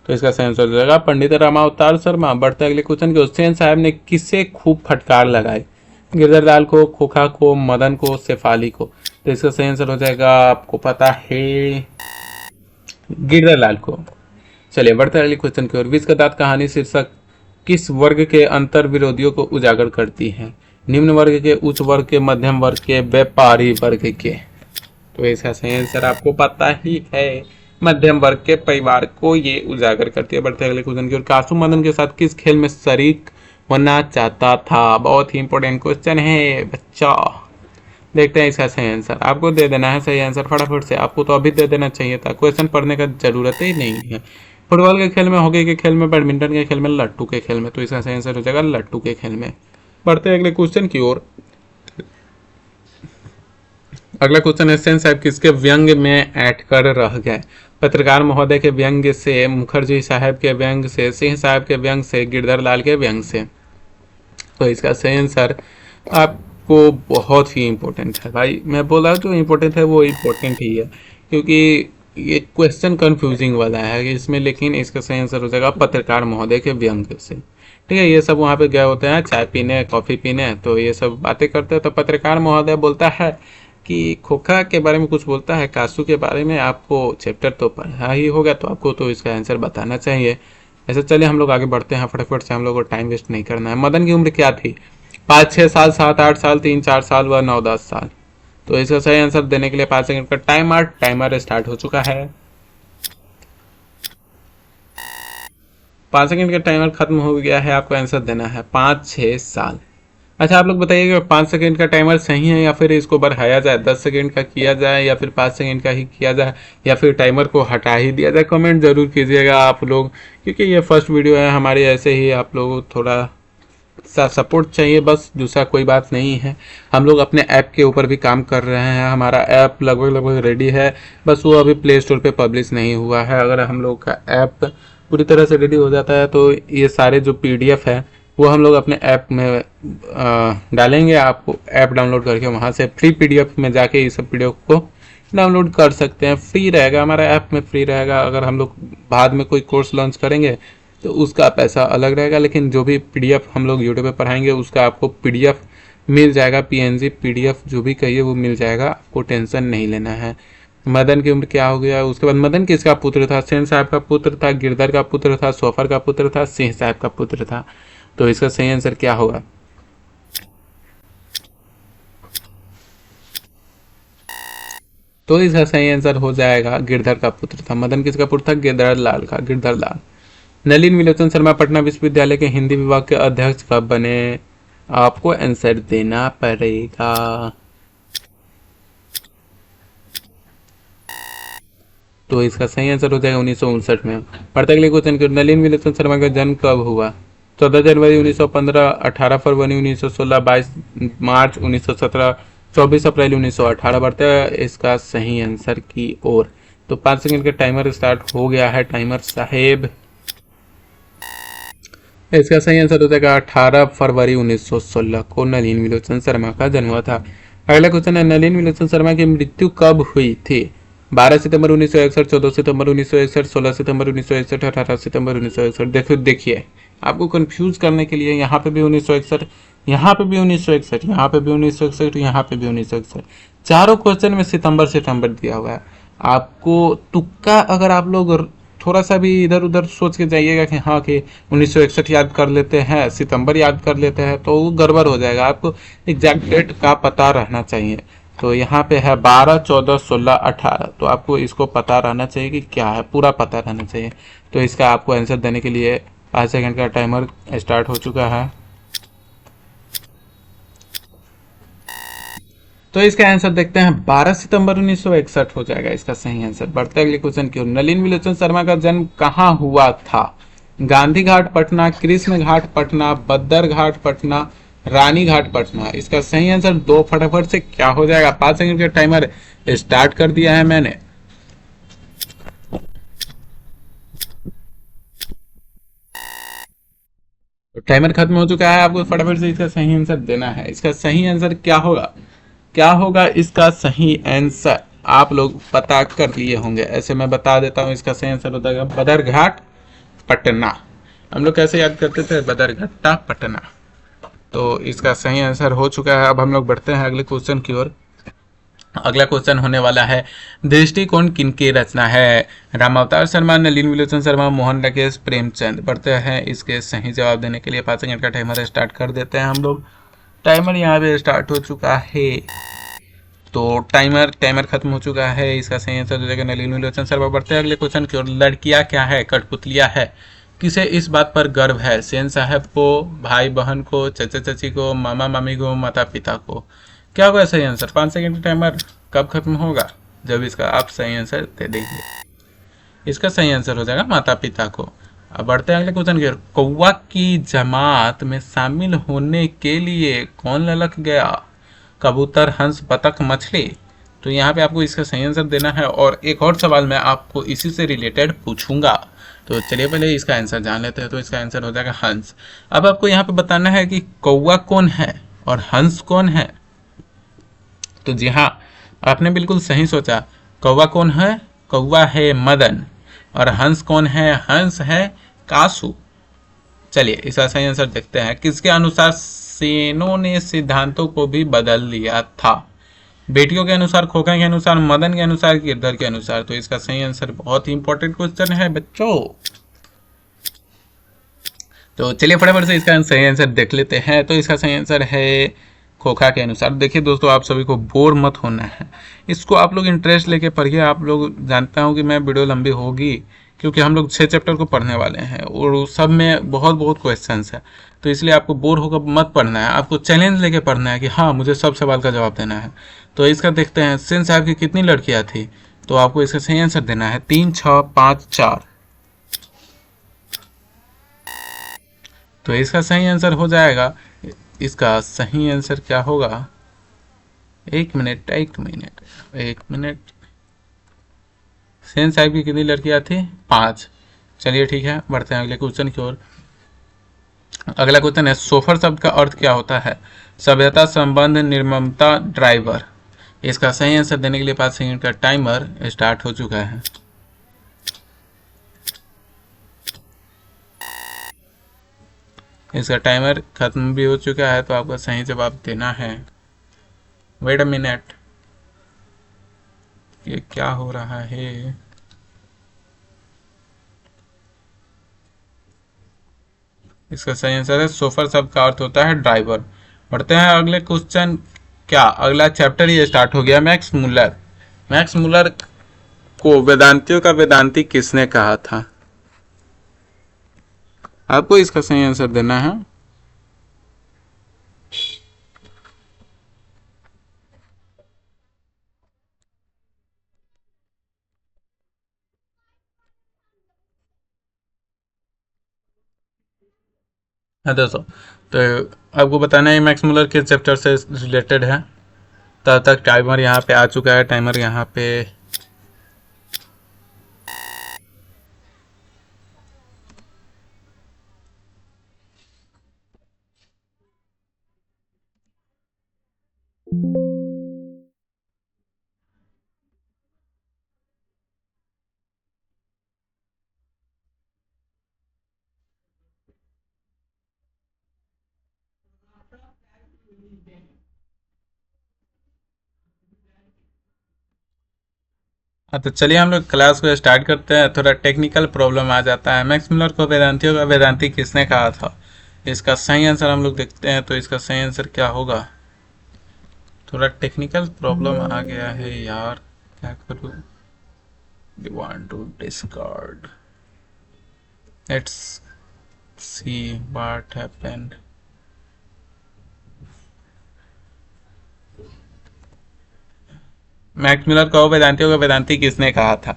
तो इसका सही आंसर हो जाएगा पंडित रामावतार शर्मा। बढ़ते अगले क्वेश्चन के। हुसैन साहब ने किसे खूब फटकार लगाई? गिरधरलाल को, खोखा को, मदन को, शेफाली को। तो इसका सही आंसर हो जाएगा, आपको पता है, गिरधरलाल को। चलिए बढ़ते अगले क्वेश्चन की ओर। विष का दांत कहानी शीर्षक किस वर्ग के अंतर विरोधियों को उजागर करती है? निम्न वर्ग के, उच्च वर्ग के, मध्यम वर्ग के, व्यापारी वर्ग के। तो इसका सही आंसर आपको पता ही है, मध्यम वर्ग के परिवार को ये उजागर करती है। बढ़ते अगले क्वेश्चन की ओर। कासू मदन के साथ किस खेल में शरीक होना चाहता था? बहुत ही इंपॉर्टेंट क्वेश्चन है बच्चा। देखते हैं इसका सही आंसर। आपको दे देना है सही आंसर फटाफट से। आपको तो अभी दे देना चाहिए था, क्वेश्चन पढ़ने का जरूरत ही नहीं है। फुटबॉल के खेल में, हॉकी के खेल में, बैडमिंटन के खेल में, लट्टू के खेल में। तो इसका सही आंसर हो जाएगा लट्टू के खेल में। बढ़ते अगले क्वेश्चन की ओर। अगला क्वेश्चन है, सेन साहब किसके व्यंग में ऐट कर रह गए? पत्रकार महोदय के व्यंग से, मुखर्जी साहब के व्यंग से, सिंह साहब के व्यंग से, गिरधर लाल के व्यंग से। तो इसका सही आंसर आपको बहुत ही इंपॉर्टेंट है भाई। मैं बोला जो इंपॉर्टेंट है वो इंपॉर्टेंट ही है, क्योंकि ये क्वेश्चन कंफ्यूजिंग वाला है इसमें। लेकिन इसका सही आंसर हो जाएगा पत्रकार महोदय के व्यंग से। ठीक है। ये सब वहाँ पे गए होते हैं चाय पीने, कॉफ़ी पीने, तो ये सब बातें करते हैं। तो पत्रकार महोदय बोलता है कि खोखा के बारे में कुछ बोलता है, कासू के बारे में। आपको चैप्टर तो पढ़ा ही होगा, तो आपको तो इसका आंसर बताना चाहिए। ऐसे चलिए हम लोग आगे बढ़ते हैं फटाफट से, हम लोग को टाइम वेस्ट नहीं करना है। मदन की उम्र क्या थी? 5, 6 साल, 7, 8 साल, 3, 4 साल व 9, 10 साल। तो इसका सही आंसर देने के लिए 5 सेकंड का टाइमर स्टार्ट हो चुका है। 5 सेकंड का टाइमर खत्म हो गया है। आपको आंसर देना है 5, 6 साल। अच्छा आप लोग बताइएगा 5 सेकंड का टाइमर सही है या फिर इसको बढ़ाया जाए, 10 सेकंड का किया जाए या फिर 5 सेकंड का ही किया जाए, या फिर टाइमर को हटा ही दिया जाए? कमेंट जरूर कीजिएगा आप लोग, क्योंकि ये फर्स्ट वीडियो है हमारी। ऐसे ही आप लोग थोड़ा सा सपोर्ट चाहिए, बस दूसरा कोई बात नहीं है। हम लोग अपने ऐप के ऊपर भी काम कर रहे हैं। हमारा ऐप लगभग रेडी है, बस वो अभी प्ले स्टोर पे पब्लिश नहीं हुआ है। अगर हम लोग का ऐप पूरी तरह से रेडी हो जाता है तो ये सारे जो PDF है वो हम लोग अपने ऐप में डालेंगे। आपको ऐप डाउनलोड करके वहाँ से फ्री PDF में जाके ये सब PDF को डाउनलोड कर सकते हैं। फ्री रहेगा, हमारा ऐप में फ्री रहेगा। अगर हम लोग बाद में कोई कोर्स लॉन्च करेंगे तो उसका पैसा अलग रहेगा, लेकिन जो भी PDF हम लोग यूट्यूब पे पढ़ाएंगे उसका आपको PDF मिल जाएगा। PNG PDF जो भी कहिए वो मिल जाएगा, आपको टेंशन नहीं लेना है। मदन की उम्र क्या हो गया? उसके बाद मदन किसका पुत्र था? सेन साहब का पुत्र था, गिरधर का पुत्र था, सोफर का पुत्र था, सिंह साहब का पुत्र था। तो इसका सही आंसर क्या होगा? तो इसका सही आंसर हो जाएगा गिरधर का पुत्र था। मदन किसका पुत्र था? गिरधर लाल का, गिरधर लाल। नलिन विलोचन शर्मा पटना विश्वविद्यालय के हिंदी विभाग के अध्यक्ष कब बने? आपको आंसर देना पड़ेगा। तो इसका सही आंसर हो जाएगा 1959 में। पढ़ते अगले क्वेश्चन की, नलिनी विलोचन शर्मा का जन्म कब हुआ? 14 जनवरी 1915, 18 फरवरी 1916, 22 मार्च 1917, 24 अप्रैल 1918। बढ़ते हैं इसका सही आंसर की ओर। तो 5 सेकंड का टाइमर स्टार्ट हो गया है टाइमर साहेब। इसका सही आंसर हो जाएगा 18 फरवरी 1916 को नलिनी विलोचन शर्मा का जन्म हुआ था। अगला क्वेश्चन है, नलिनी विलोचन शर्मा की मृत्यु कब हुई थी? 12 सितंबर 1961, 14 सितंबर 1961, 16 सितंबर 1961, 18 सितंबर 1961। देखो देखिए, आपको कंफ्यूज करने के लिए यहाँ पे भी 1961, यहाँ पे भी 1961, यहाँ पे भी 1961, यहाँ पे भी 1961, चारों क्वेश्चन में सितंबर सितंबर दिया हुआ है। आपको तुक्का अगर आप लोग थोड़ा सा भी इधर उधर सोच के जाइएगा कि हाँ कि 1961 याद कर लेते हैं, सितंबर याद कर लेते हैं, तो वो गड़बड़ हो जाएगा। आपको एग्जैक्ट डेट का पता रहना चाहिए। तो यहाँ पे है 12, 14, 16, 18। तो आपको इसको पता रहना चाहिए कि क्या है, पूरा पता रहना चाहिए। तो इसका आपको आंसर देने के लिए 5 सेकंड का टाइमर स्टार्ट हो चुका है। तो इसका आंसर देखते हैं, 12 सितंबर 1961 हो जाएगा इसका सही आंसर। बढ़ते अगले क्वेश्चन की ओर, नलिनी विलोचन शर्मा का जन्म कहाँ हुआ था? गांधी घाट पटना, कृष्ण घाट पटना, बद्दर घाट पटना, रानी घाट पटना। इसका सही आंसर दो फटाफट से क्या हो जाएगा? 5 सेकंड का टाइमर स्टार्ट कर दिया है मैंने। तो टाइमर खत्म हो चुका है, आपको फटाफट से इसका सही आंसर देना है। इसका सही आंसर क्या होगा? क्या होगा इसका सही आंसर? आप लोग पता कर लिए होंगे, ऐसे मैं बता देता हूँ। इसका सही आंसर होता है बदरघाट पटना। हम लोग कैसे याद करते थे? बदरघट्टा पटना। तो इसका सही आंसर हो चुका है। अब हम लोग बढ़ते हैं अगले क्वेश्चन की ओर। अगला क्वेश्चन होने वाला है, दृष्टिकोण किनकी रचना है? रामावतार शर्मा, नलिनी विलोचन शर्मा, मोहन राकेश, प्रेमचंद। बढ़ते हैं इसके सही जवाब देने के लिए 5 सेकंड का टाइमर स्टार्ट कर देते हैं हम लोग। टाइमर यहाँ पे स्टार्ट हो चुका है। तो टाइमर टाइमर खत्म हो चुका है। इसका सही आंसर हो जाएगा नलिनी विलोचन शर्मा। बढ़ते हैं अगले क्वेश्चन की ओर। लड़कियां क्या है? कठपुतलियां है। किसे इस बात पर गर्व है? सेन साहब को, भाई बहन को, चाचा चाची को, मामा मामी को, माता पिता को। क्या होगा सही आंसर? 5 सेकंड टाइमर कब खत्म होगा? जब इसका आप सही आंसर दे देंगे। इसका सही आंसर हो जाएगा माता पिता को। अब बढ़ते हैं अगले क्वेश्चन की ओर। कौवा की जमात में शामिल होने के लिए कौन ललक गया? कबूतर, हंस, बतख, मछली। तो यहाँ पे आपको इसका सही आंसर देना है, और एक और सवाल मैं आपको इसी से रिलेटेड पूछूंगा। तो चलिए पहले इसका आंसर जान लेते हैं। तो इसका आंसर हो जाएगा हंस। अब आपको यहाँ पे बताना है कि कौवा कौन है और हंस कौन है। तो जी हाँ, आपने बिल्कुल सही सोचा। कौवा कौन है? कौवा है मदन। और हंस कौन है? हंस है कासू। चलिए इसका सही आंसर देखते हैं। किसके अनुसार सेनों ने सिद्धांतों को भी बदल दिया था? बेटियों के अनुसार, खोखा के अनुसार, मदन के अनुसार, गिरधर के अनुसार। तो इसका सही आंसर, बहुत ही इंपॉर्टेंट क्वेश्चन है बच्चों। तो चलिए फटाफट से इसका सही आंसर देख लेते हैं। तो इसका सही आंसर है खोखा के अनुसार। देखिए दोस्तों, आप सभी को बोर मत होना है, इसको आप लोग इंटरेस्ट लेके पढ़िए। आप लोग जानता हूँ कि मैं वीडियो लंबी होगी, क्योंकि हम लोग 6 चैप्टर को पढ़ने वाले हैं और सब में बहुत बहुत क्वेश्चंस है। तो इसलिए आपको बोर होकर मत पढ़ना है, आपको चैलेंज लेके पढ़ना है कि हाँ मुझे सब सवाल का जवाब देना है। तो इसका देखते हैं, सेन साहब की कितनी लड़कियां थी? तो आपको इसका सही आंसर देना है 3, 6, 5, 4। तो इसका सही आंसर हो जाएगा, इसका सही आंसर क्या होगा? एक मिनट, एक मिनट, एक मिनट। सेन साहब की कितनी लड़कियां थी? 5। चलिए ठीक है, बढ़ते हैं अगले क्वेश्चन की ओर। अगला क्वेश्चन है, सोफर शब्द का अर्थ क्या होता है? सभ्यता, संबंध, निर्ममता, ड्राइवर। इसका सही आंसर देने के लिए 5 सेकंड का टाइमर स्टार्ट हो चुका है। इसका टाइमर खत्म भी हो चुका है, तो आपको सही जवाब देना है। वेट अ मिनट, ये क्या हो रहा है? इसका सही आंसर है, सोफर शब्द का अर्थ होता है ड्राइवर। बढ़ते हैं अगले क्वेश्चन। क्या अगला चैप्टर ये स्टार्ट हो गया? Max Muller. मैक्स मुलर को वेदांतियों का वेदांती किसने कहा था? आपको इसका सही आंसर देना है। हाँ दोस्तों, तो आपको बताना है मैक्स मुलर किस चैप्टर से रिलेटेड है। तब तक टाइमर यहाँ पे आ चुका है, टाइमर यहाँ पे हाँ, तो चलिए हम लोग क्लास को स्टार्ट करते हैं। थोड़ा टेक्निकल प्रॉब्लम आ जाता है। मैक्स मुलर को वेदांतियों का वेदांती किसने कहा था, इसका सही आंसर हम लोग देखते हैं। तो इसका सही आंसर क्या होगा, थोड़ा टेक्निकल प्रॉब्लम आ गया है यार, क्या करूँ। We want to discard, let's see what happened। Max Miller को वेदांतियों का वेदांती किसने कहा था,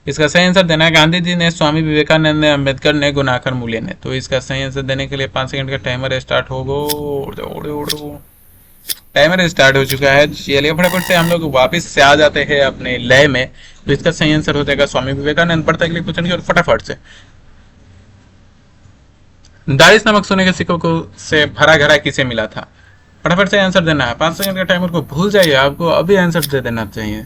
इसका सही आंसर देना है गांधी जी ने, स्वामी विवेकानंद ने, अम्बेडकर ने, गुनाकर मूल्य ने। तो इसका सही आंसर देने के लिए 5 सेकंड का टाइमर स्टार्ट होगा। टाइमर स्टार्ट हो चुका है। चलिए फटाफट से हम लोग वापस से आ जाते हैं अपने लय में। तो इसका सही आंसर हो जाएगा स्वामी विवेकानंद। बढ़ता अगले क्वेश्चन की और फटाफट से। दारिस नामक सोने के सिक्कों को से भरा घड़ा किसे मिला था, फटाफट से आंसर देना है। 5 सेकंड का टाइमर को भूल जाइए, आपको अभी आंसर दे देना चाहिए।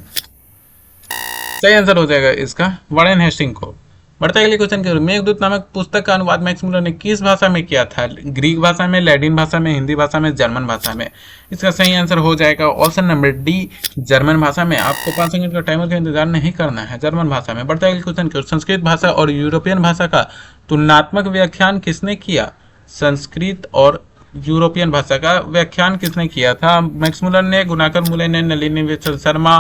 सही आंसर हो जाएगा इसका वारेन हेस्टिंग को। बढ़ता है अगले क्वेश्चन की ओर। मेघदूत नामक पुस्तक का अनुवाद मैक्स मुलर ने किस भाषा में किया था, ग्रीक भाषा में, लैटिन भाषा में, हिंदी भाषा में, जर्मन भाषा में। इसका सही आंसर हो जाएगा ऑप्शन नंबर डी, जर्मन भाषा में। आपको 5 सेकंड का टाइमर का इंतजार नहीं करना है, जर्मन भाषा में। बढ़ता है अगले क्वेश्चन की ओर। संस्कृत भाषा और यूरोपियन भाषा का तुलनात्मक व्याख्यान किसने किया, संस्कृत और यूरोपियन भाषा का व्याख्यान किसने किया था, मैक्स मुलर ने, गुनाकर मूल्य ने, नलिनी विचल शर्मा,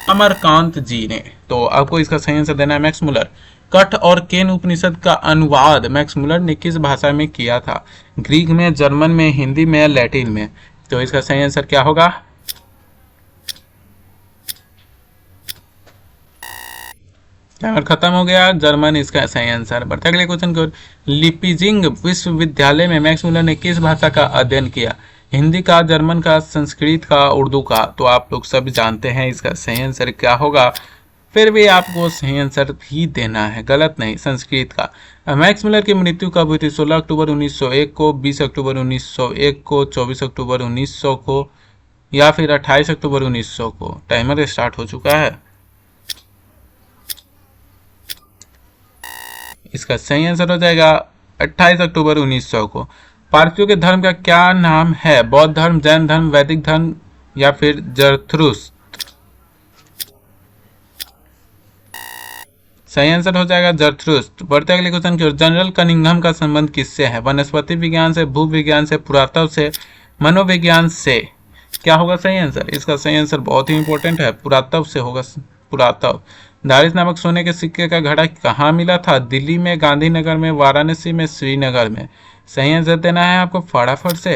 अमरकांत जी ने। तो आपको इसका सही आंसर देना है मैक्स मुलर। कठ और केन उपनिषद का अनुवाद मैक्स मुलर ने किस भाषा में किया था, ग्रीक में, जर्मन में, हिंदी में या लैटिन में। तो इसका सही आंसर क्या होगा, टाइमर खत्म हो गया, जर्मन इसका सही आंसर। बढ़ते अगले क्वेश्चन को। लिपिजिंग विश्वविद्यालय में मैक्स मुलर ने किस भाषा का अध्ययन किया, हिंदी का, जर्मन का, संस्कृत का, उर्दू का। तो आप लोग सब जानते हैं इसका सही आंसर क्या होगा, फिर भी आपको सही आंसर ही देना है, गलत नहीं, संस्कृत का। मैक्स मुलर की मृत्यु कब हुई थी, 16 अक्टूबर 1901 को, 20 अक्टूबर 1901 को, 24 अक्टूबर 1900 को या फिर 28 अक्टूबर 1900 को। टाइमर स्टार्ट हो चुका है। इसका सही आंसर हो जाएगा 28 अक्टूबर 1900 को। पारसियों के धर्म का क्या नाम है, बौद्ध धर्म, जैन धर्म, वैदिक धर्म या फिर जरथुस्त्र। सही आंसर हो जाएगा जरथुस्त्र। बढ़ते अगले क्वेश्चन की ओर। जनरल कनिंघम का संबंध किससे है, वनस्पति विज्ञान से, भू विज्ञान से, पुरातत्व से, मनोविज्ञान से। क्या होगा सही आंसर, इसका सही आंसर बहुत ही इंपॉर्टेंट है, पुरातत्व से होगा, पुरातत्व। दारिस नामक सोने के सिक्के का घड़ा कहाँ मिला था, दिल्ली में, गांधीनगर में, वाराणसी में, श्रीनगर में। सही आंसर देना है आपको फटाफट से।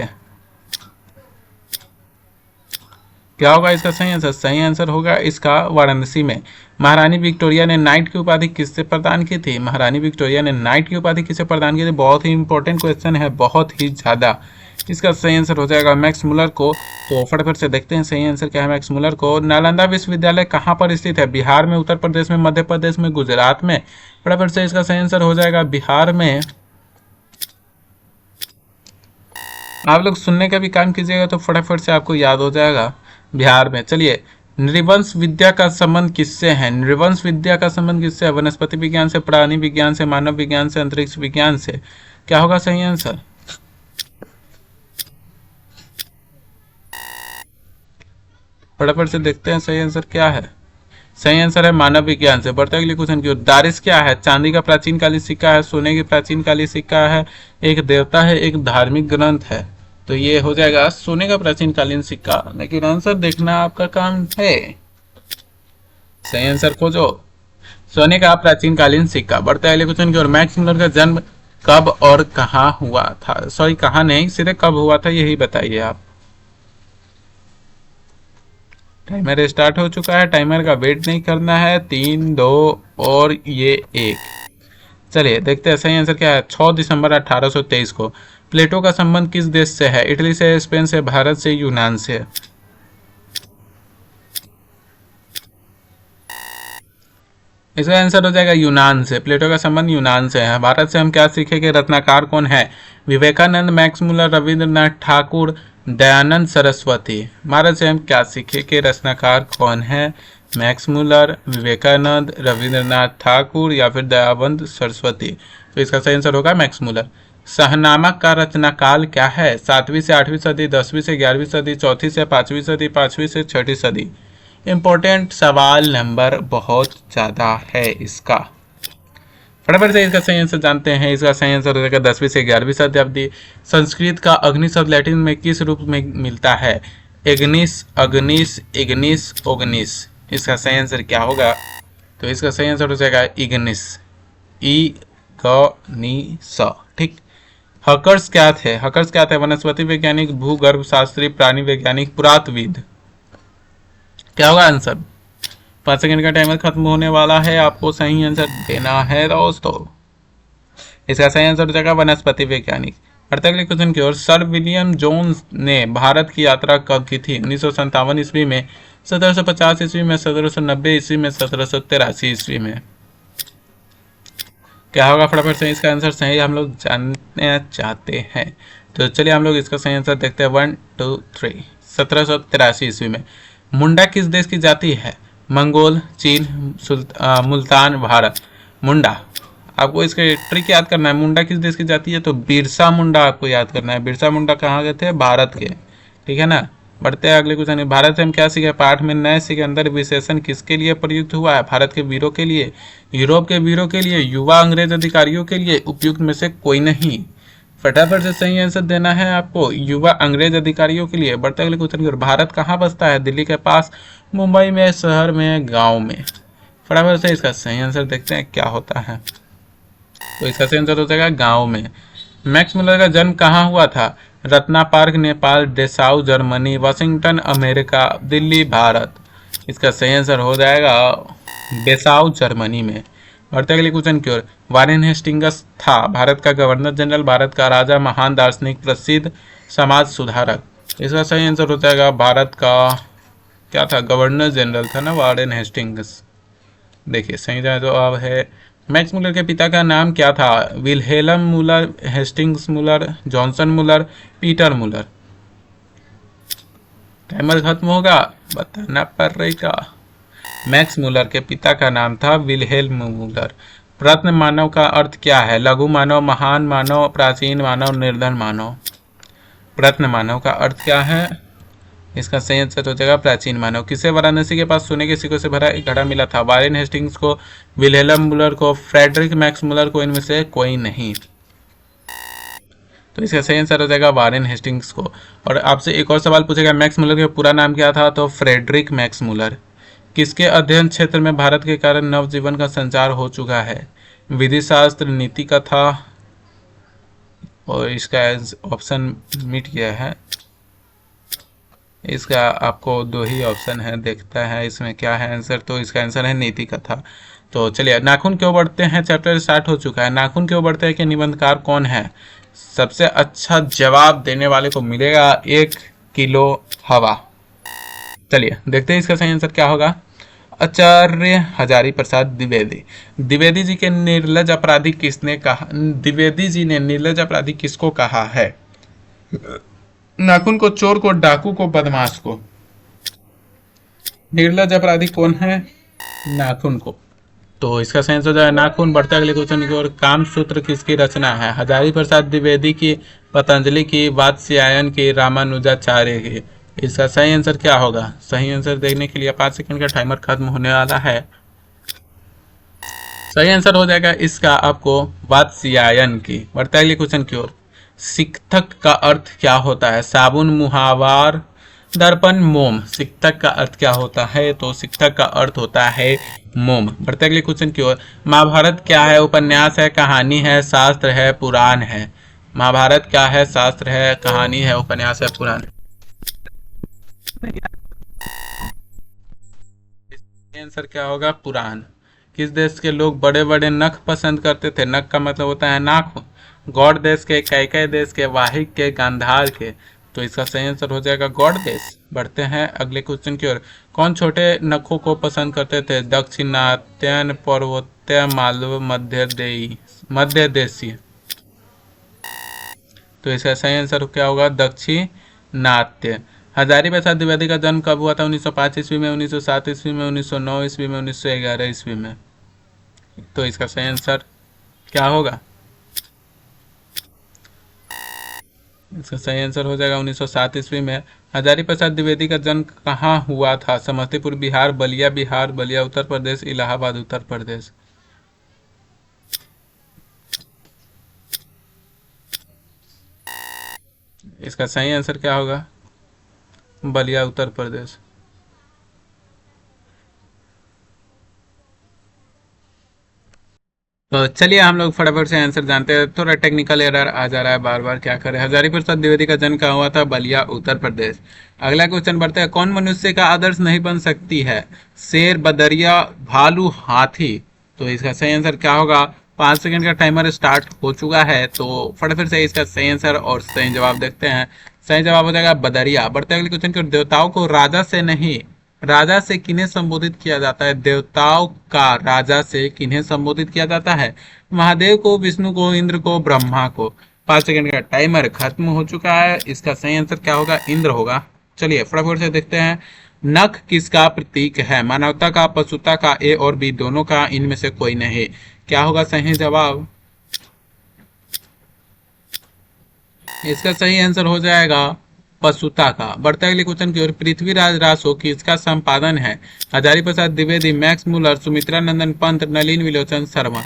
क्या होगा इसका सही आंसर, सही आंसर होगा इसका वाराणसी में। महारानी विक्टोरिया ने नाइट की उपाधि किससे प्रदान की थी, महारानी विक्टोरिया ने नाइट की उपाधि किससे प्रदान की थी, बहुत ही इंपॉर्टेंट क्वेश्चन है, बहुत ही ज्यादा। इसका सही आंसर हो जाएगा मैक्स मुलर को। तो फटाफट से देखते हैं सही आंसर क्या है मैक्स मुलर को। नालंदा विश्वविद्यालय कहाँ पर स्थित है, बिहार में, उत्तर प्रदेश में, मध्य प्रदेश में, गुजरात में। फटाफट से इसका सही आंसर हो जाएगा बिहार में। आप लोग सुनने का भी काम कीजिएगा तो फटाफट से आपको याद हो जाएगा, बिहार में। चलिए, नृवंश विद्या का संबंध किससे है, नृवंश विद्या का संबंध किससे है, वनस्पति विज्ञान से, प्राणी विज्ञान से, मानव विज्ञान से, अंतरिक्ष विज्ञान से। क्या होगा सही आंसर, फटाफट से देखते हैं सही आंसर क्या है। सही आंसर है मानव विज्ञान से। बढ़ते अगले क्वेश्चन की ओर। दारिस क्या है, चांदी का प्राचीन कालीन सिक्का है, सोने की प्राचीन कालीन सिक्का है, एक देवता है, एक धार्मिक ग्रंथ है। तो ये हो जाएगा सोने का प्राचीन कालीन सिक्का, लेकिन आंसर देखना आपका काम है। सही आंसर खोजो, सोने का प्राचीन कालीन सिक्का। बढ़ते अगले क्वेश्चन की ओर। मैक्स मुलर का जन्म कब और कहाँ हुआ था, सॉरी कहाँ नहीं, सीधे कब हुआ था यही बताइए आप। टाइमर स्टार्ट हो चुका है, टाइमर का वेट नहीं करना है। 3, 2 और ये 1। चलिए देखते हैं सही आंसर क्या है। 6 दिसंबर 1823 को। प्लेटो का संबंध किस देश से है? इटली से, स्पेन से, भारत से, यूनान से? इसका आंसर हो जाएगा यूनान से। प्लेटो का संबंध यूनान से है। भारत से हम क्या सीखे कि रत्नाकर कौन है? Vivekananda, Max Muller, Rabindranath Thakur, Dayanand Saraswati. भारत से हम क्या सीखे कि रत्नाकर कौन है? मैक्स मुलर, विवेकानंद, रविंद्रनाथ ठाकुर या फिर दयानंद सरस्वती। तो इसका सही आंसर होगा मैक्स मुलर। शाहनामा का रचनाकाल क्या है? 7वीं से 8वीं सदी, 10वीं से 11वीं सदी, 4थी से 5वीं सदी, 5वीं से 6ठी सदी। इम्पोर्टेंट सवाल नंबर बहुत ज़्यादा है इसका। फटाफट से इसका सही आंसर जानते हैं। इसका सही आंसर हो जाएगा 10वीं से 11वीं शताब्दी। संस्कृत का अग्नि शब्द लैटिन में किस रूप में मिलता है? Egnis, agnis, ignis, ognis. इसका सही आंसर क्या होगा? तो इसका सही आंसर हो जाएगा इग्निस, ई ग नी स। ठीक। हकर्स क्या थे? हकर्स क्या थे? वनस्पति वैज्ञानिक, भूगर्भ शास्त्री, प्राणी वैज्ञानिक, पुरातत्वविद। क्या होगा आंसर? 5 सेकंड का टाइमर खत्म होने वाला है, आपको सही आंसर देना है दोस्तों। इसका सही आंसर हो जाएगा वनस्पति वैज्ञानिक। अगले क्वेश्चन की ओर। सर विलियम जोन्स ने भारत की यात्रा कब की थी? 1957 ईस्वी में, 1750 ईस्वी में, 1790 ईस्वी में, 1783 ईस्वी में। क्या होगा? फटाफट से इसका आंसर सही हम लोग जानना चाहते हैं। तो चलिए हम लोग इसका सही आंसर देखते हैं। 1 2 3 1783 ईस्वी में। मुंडा किस देश की जाति है? मंगोल, चीन, मुल्तान, भारत। मुंडा, आपको इसके ट्रिक याद करना है। मुंडा किस देश की जाति है? तो बिरसा मुंडा आपको याद करना है। बिरसा मुंडा कहाँ के थे? भारत के। ठीक है ना। बढ़ते हैं अगले क्वेश्चन। भारत से हम क्या सीखे? पाठ में नए सिकंदर विशेषण किसके लिए प्रयुक्त हुआ है? भारत के वीरों के लिए, यूरोप के वीरों के लिए, युवा अंग्रेज अधिकारियों के लिए, उपयुक्त में से कोई नहीं। फटाफट से सही आंसर देना है आपको। युवा अंग्रेज अधिकारियों के लिए। बढ़ते अगले क्वेश्चन की ओर। भारत कहाँ बसता है? दिल्ली के पास, मुंबई में, शहर में, गांव में। फटाफट से इसका सही आंसर देखते हैं क्या होता है। तो इसका सही आंसर हो जाएगा गांव में। मैक्स मुलर का जन्म कहाँ हुआ था? Ratna park, Nepal, Dessau, Germany, Washington, America, Delhi, Bharat. इसका सही आंसर हो जाएगा डेसाउ, जर्मनी में। बढ़ते अगले क्वेश्चन की ओर। वारेन हेस्टिंग्स था भारत का गवर्नर जनरल, भारत का राजा, महान दार्शनिक, प्रसिद्ध समाज सुधारक। इसका सही आंसर हो जाएगा भारत का क्या था? गवर्नर जनरल था ना वारेन हेस्टिंग्स। देखिए सही जवाब है। मैक्स मुलर के पिता का नाम क्या था? विल्हेल्म मुलर, हेस्टिंग्स मुलर, जॉनसन मुलर, पीटर मुलर। टाइमर खत्म होगा, बताना पड़ेगा। मैक्स मुलर के पिता का नाम था विल्हेल्म मुलर। प्रत्न मानव का अर्थ क्या है? लघु मानव, महान मानव, प्राचीन मानव, निर्धन मानव। प्रत्न मानव का अर्थ क्या है? इसका सही आंसर हो जाएगा प्राचीन मानव। किसे वाराणसी के पास सोने के सिक्कों से भरा एक घड़ा मिला था? वारेन हेस्टिंग्स को, विल्हेल्म मुलर को, फ्रेडरिक मैक्स मुलर को। इनमें से कोई नहीं। तो इसका सही आंसर हो जाएगा वारेन हेस्टिंग्स को। और आपसे एक और सवाल पूछेगा, मैक्स मुलर का पूरा नाम क्या था? तो फ्रेडरिक मैक्स मुलर। किसके अध्ययन क्षेत्र में भारत के कारण नवजीवन का संचार हो चुका है? विधि शास्त्र, नीति कथा। और इसका ऑप्शन मिट गया है। इसका आपको 2 ही ऑप्शन है, देखता है इसमें क्या है आंसर। तो इसका आंसर है नीति कथा। तो चलिए, नाखून क्यों बढ़ते हैं चैप्टर स्टार्ट हो चुका है। नाखून क्यों बढ़ते हैं कि निबंधकार कौन है? सबसे अच्छा जवाब देने वाले को मिलेगा 1 किलो हवा। चलिए देखते हैं इसका सही आंसर क्या होगा। आचार्य हजारी प्रसाद द्विवेदी। द्विवेदी जी के निर्लज अपराधी किसने कहा? द्विवेदी जी ने निर्लज अपराधी किसको कहा है? नाखून को, चोर को, डाकू को, बदमाश को। निर्लज अपराधी कौन है? नाखून को। तो इसका सही आंसर हो जाएगा नाखून। बढ़ता अगले क्वेश्चन की ओर। कामसूत्र किसकी रचना है? हजारी प्रसाद द्विवेदी की, पतंजलि की, वात्स्यायन की, रामानुजाचार्य की। इसका सही आंसर क्या होगा? सही आंसर देखने के लिए 5 सेकंड का टाइमर खत्म होने वाला है। सही आंसर हो जाएगा इसका आपको वात्स्यायन की। बढ़ता अगले क्वेश्चन की ओर। सिक्थक का अर्थ क्या होता है? साबुन, मुहावर, दर्पण, मोम। सिक्थक का अर्थ क्या होता है? तो सिक्थक का अर्थ होता है मोम। बढ़ते अगले क्वेश्चन की ओर। महाभारत क्या है? उपन्यास है, कहानी है, शास्त्र है, पुराण है। महाभारत क्या है? शास्त्र है, कहानी है, उपन्यास है, पुराण। आंसर क्या होगा? पुराण। किस देश के लोग बड़े बड़े नख पसंद करते थे? नख का मतलब होता है नाखून। गौड़ देश के, कैकेय देश के, वाहिक के, गांधार के। तो इसका सही आंसर हो जाएगा गौड़ देश। बढ़ते हैं अगले क्वेश्चन की ओर। कौन छोटे नखों को पसंद करते थे? दक्षिणात्यन, पूर्वोत्तर, मालव, मध्य देशीय। तो इसका सही आंसर क्या होगा? दक्षिणात्य। हजारी प्रसाद द्विवेदी का जन्म कब हुआ था? 1905 ईस्वी में, 1907 ईस्वी में, 1909 ईस्वी में, 1911 ईस्वी में। तो इसका सही आंसर क्या होगा? इसका सही आंसर हो जाएगा 1907 ईस्वी में। हजारी प्रसाद द्विवेदी का जन्म कहाँ हुआ था? समस्तीपुर बिहार, बलिया उत्तर प्रदेश, इलाहाबाद उत्तर प्रदेश। इसका सही आंसर क्या होगा? बलिया उत्तर प्रदेश। तो चलिए हम लोग फटाफट से आंसर जानते हैं। थोड़ा टेक्निकल एरर आ जा रहा है, बार बार क्या करें। हजारी प्रसाद द्विवेदी का जन्म कहाँ हुआ था? बलिया उत्तर प्रदेश। अगला क्वेश्चन बढ़ते हैं। कौन मनुष्य का आदर्श नहीं बन सकती है? शेर, बदरिया, भालू, हाथी। तो इसका सही आंसर क्या होगा? 5 सेकंड का टाइमर स्टार्ट हो चुका है, तो फटाफट से इसका सही आंसर और सही जवाब देखते हैं। सही जवाब हो जाएगा बदरिया। बढ़ते हैं अगले क्वेश्चन की ओर। देवताओं को राजा से नहीं, राजा से किन्हें संबोधित किया जाता है? देवताओं का राजा से किन्हें संबोधित किया जाता है? महादेव को, विष्णु को, इंद्र को, ब्रह्मा को। 5 सेकंड का टाइमर खत्म हो चुका है। इसका सही आंसर क्या होगा? इंद्र होगा। चलिए फटाफट से देखते हैं। नख किसका प्रतीक है? मानवता का, पशुता का, ए और बी दोनों का, इनमें से कोई नहीं। क्या होगा सही जवाब? इसका सही आंसर हो जाएगा पशुता का। बढ़ते अगले क्वेश्चन की ओर। पृथ्वीराज रासो किसका संपादन है? हजारी प्रसाद द्विवेदी, मैक्स मुलर, सुमित्रा नंदन पंत, नलिन विलोचन शर्मा।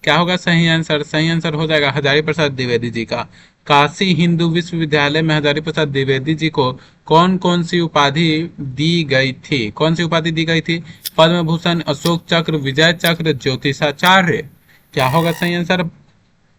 क्या होगा सही आंसर? सही आंसर हो जाएगा हजारी प्रसाद द्विवेदी जी का। काशी हिंदू विश्वविद्यालय में हजारी प्रसाद द्विवेदी जी को कौन कौन सी उपाधि दी गई थी? कौन सी उपाधि दी गई थी? पद्म भूषण, अशोक चक्र, विजय चक्र, ज्योतिषाचार्य। क्या होगा सही आंसर?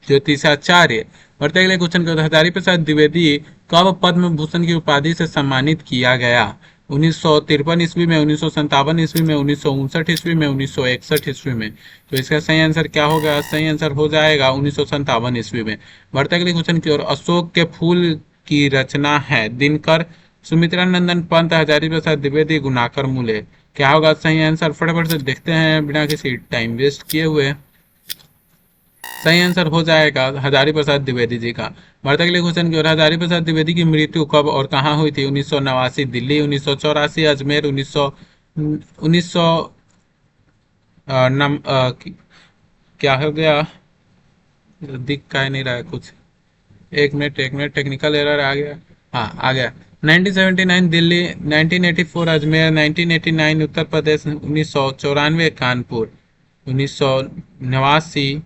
ज्योतिषाचार्य। बढ़ते अगले क्वेश्चन को। हजारी प्रसाद द्विवेदी कब पद्म भूषण की उपाधि से सम्मानित किया गया? 1953 ईस्वी में, 1957 ईस्वी में, 1959 ईस्वी में, 1961 ईस्वी में। तो इसका सही आंसर क्या होगा? सही आंसर हो जाएगा 1957 ईस्वी में। बढ़ते अगले क्वेश्चन की ओर। अशोक के फूल की रचना है? दिनकर, सुमित्रा नंदन पंत, हजारी प्रसाद द्विवेदी, गुणाकर मूले। क्या होगा सही आंसर? फटाफट से देखते हैं बिना किसी टाइम वेस्ट किए हुए। सही आंसर हो जाएगा हजारी प्रसाद द्विवेदी जी का। बढ़ते अगले क्वेश्चन की ओर। हजारी प्रसाद द्विवेदी की मृत्यु कब और कहाँ हुई थी? 1989 दिल्ली, 1984 अजमेर, 1900 क्या हो गया? दिख का नहीं रहा है कुछ। एक मिनट टेक्निकल एरर आ गया। हाँ आ गया। 1979 दिल्ली, 1984 अजमेर, 1989 उत्तर प्रदेश, 1994 कानपुर, 1989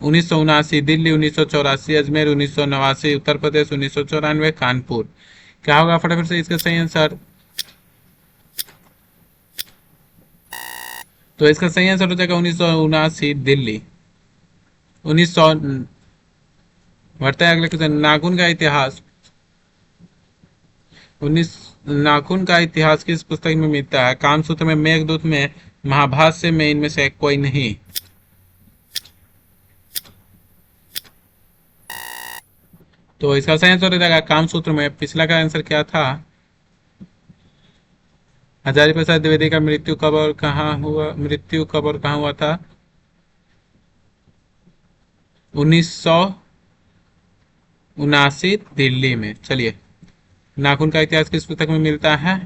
1979 दिल्ली, 1984 अजमेर, 1989 उत्तर प्रदेश, 1994 कानपुर। क्या होगा फटाफट से इसका सही आंसर? तो इसका सही आंसर हो जाएगा 1979 दिल्ली। 1900। बढ़ता है अगले क्वेश्चन। नाखून का इतिहास। 19 नाखून का इतिहास किस पुस्तक में मिलता है? कामसूत्र में, मेघदूत में, महाभाष्य में, इनमें से कोई नहीं। तो इसका सही आंसर हो जाएगा कामसूत्र में। पिछला का आंसर क्या था? हजारी प्रसाद द्विवेदी का मृत्यु कब और कहाँ हुआ था? 1979 दिल्ली में। चलिए, नाखून का इतिहास किस पुस्तक में मिलता है?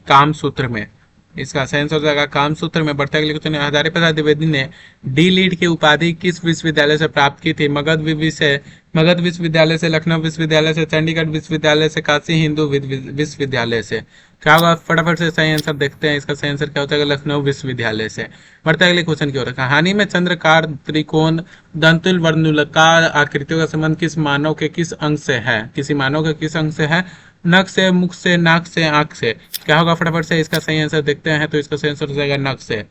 कामसूत्र में। इसका सही आंसर हो जाएगा कामसूत्र में। बढ़ते अगले क्वेश्चन। हजारी प्रसाद द्विवेदी ने डी लीड की उपाधि किस विश्वविद्यालय से प्राप्त की थी? मगध विश्वविद्यालय से, लखनऊ विश्वविद्यालय से, चंडीगढ़ विश्वविद्यालय से, काशी हिंदू विश्वविद्यालय से। क्या होगा फटाफट से सही आंसर देखते हैं। इसका सही आंसर क्या होता है? लखनऊ विश्वविद्यालय से। बढ़ते अगले क्वेश्चन की ओर। कहानी में चंद्रकार, त्रिकोण, दंतुल, वर्णुलकार आकृतियों का संबंध किस मानव के किस अंग से है? किसी मानव के किस अंग से है? नख से, मुख से, नाक से, आंख से। क्या होगा फटाफट से इसका सही आंसर देखते हैं। तो इसका सही आंसर हो जाएगा नख से।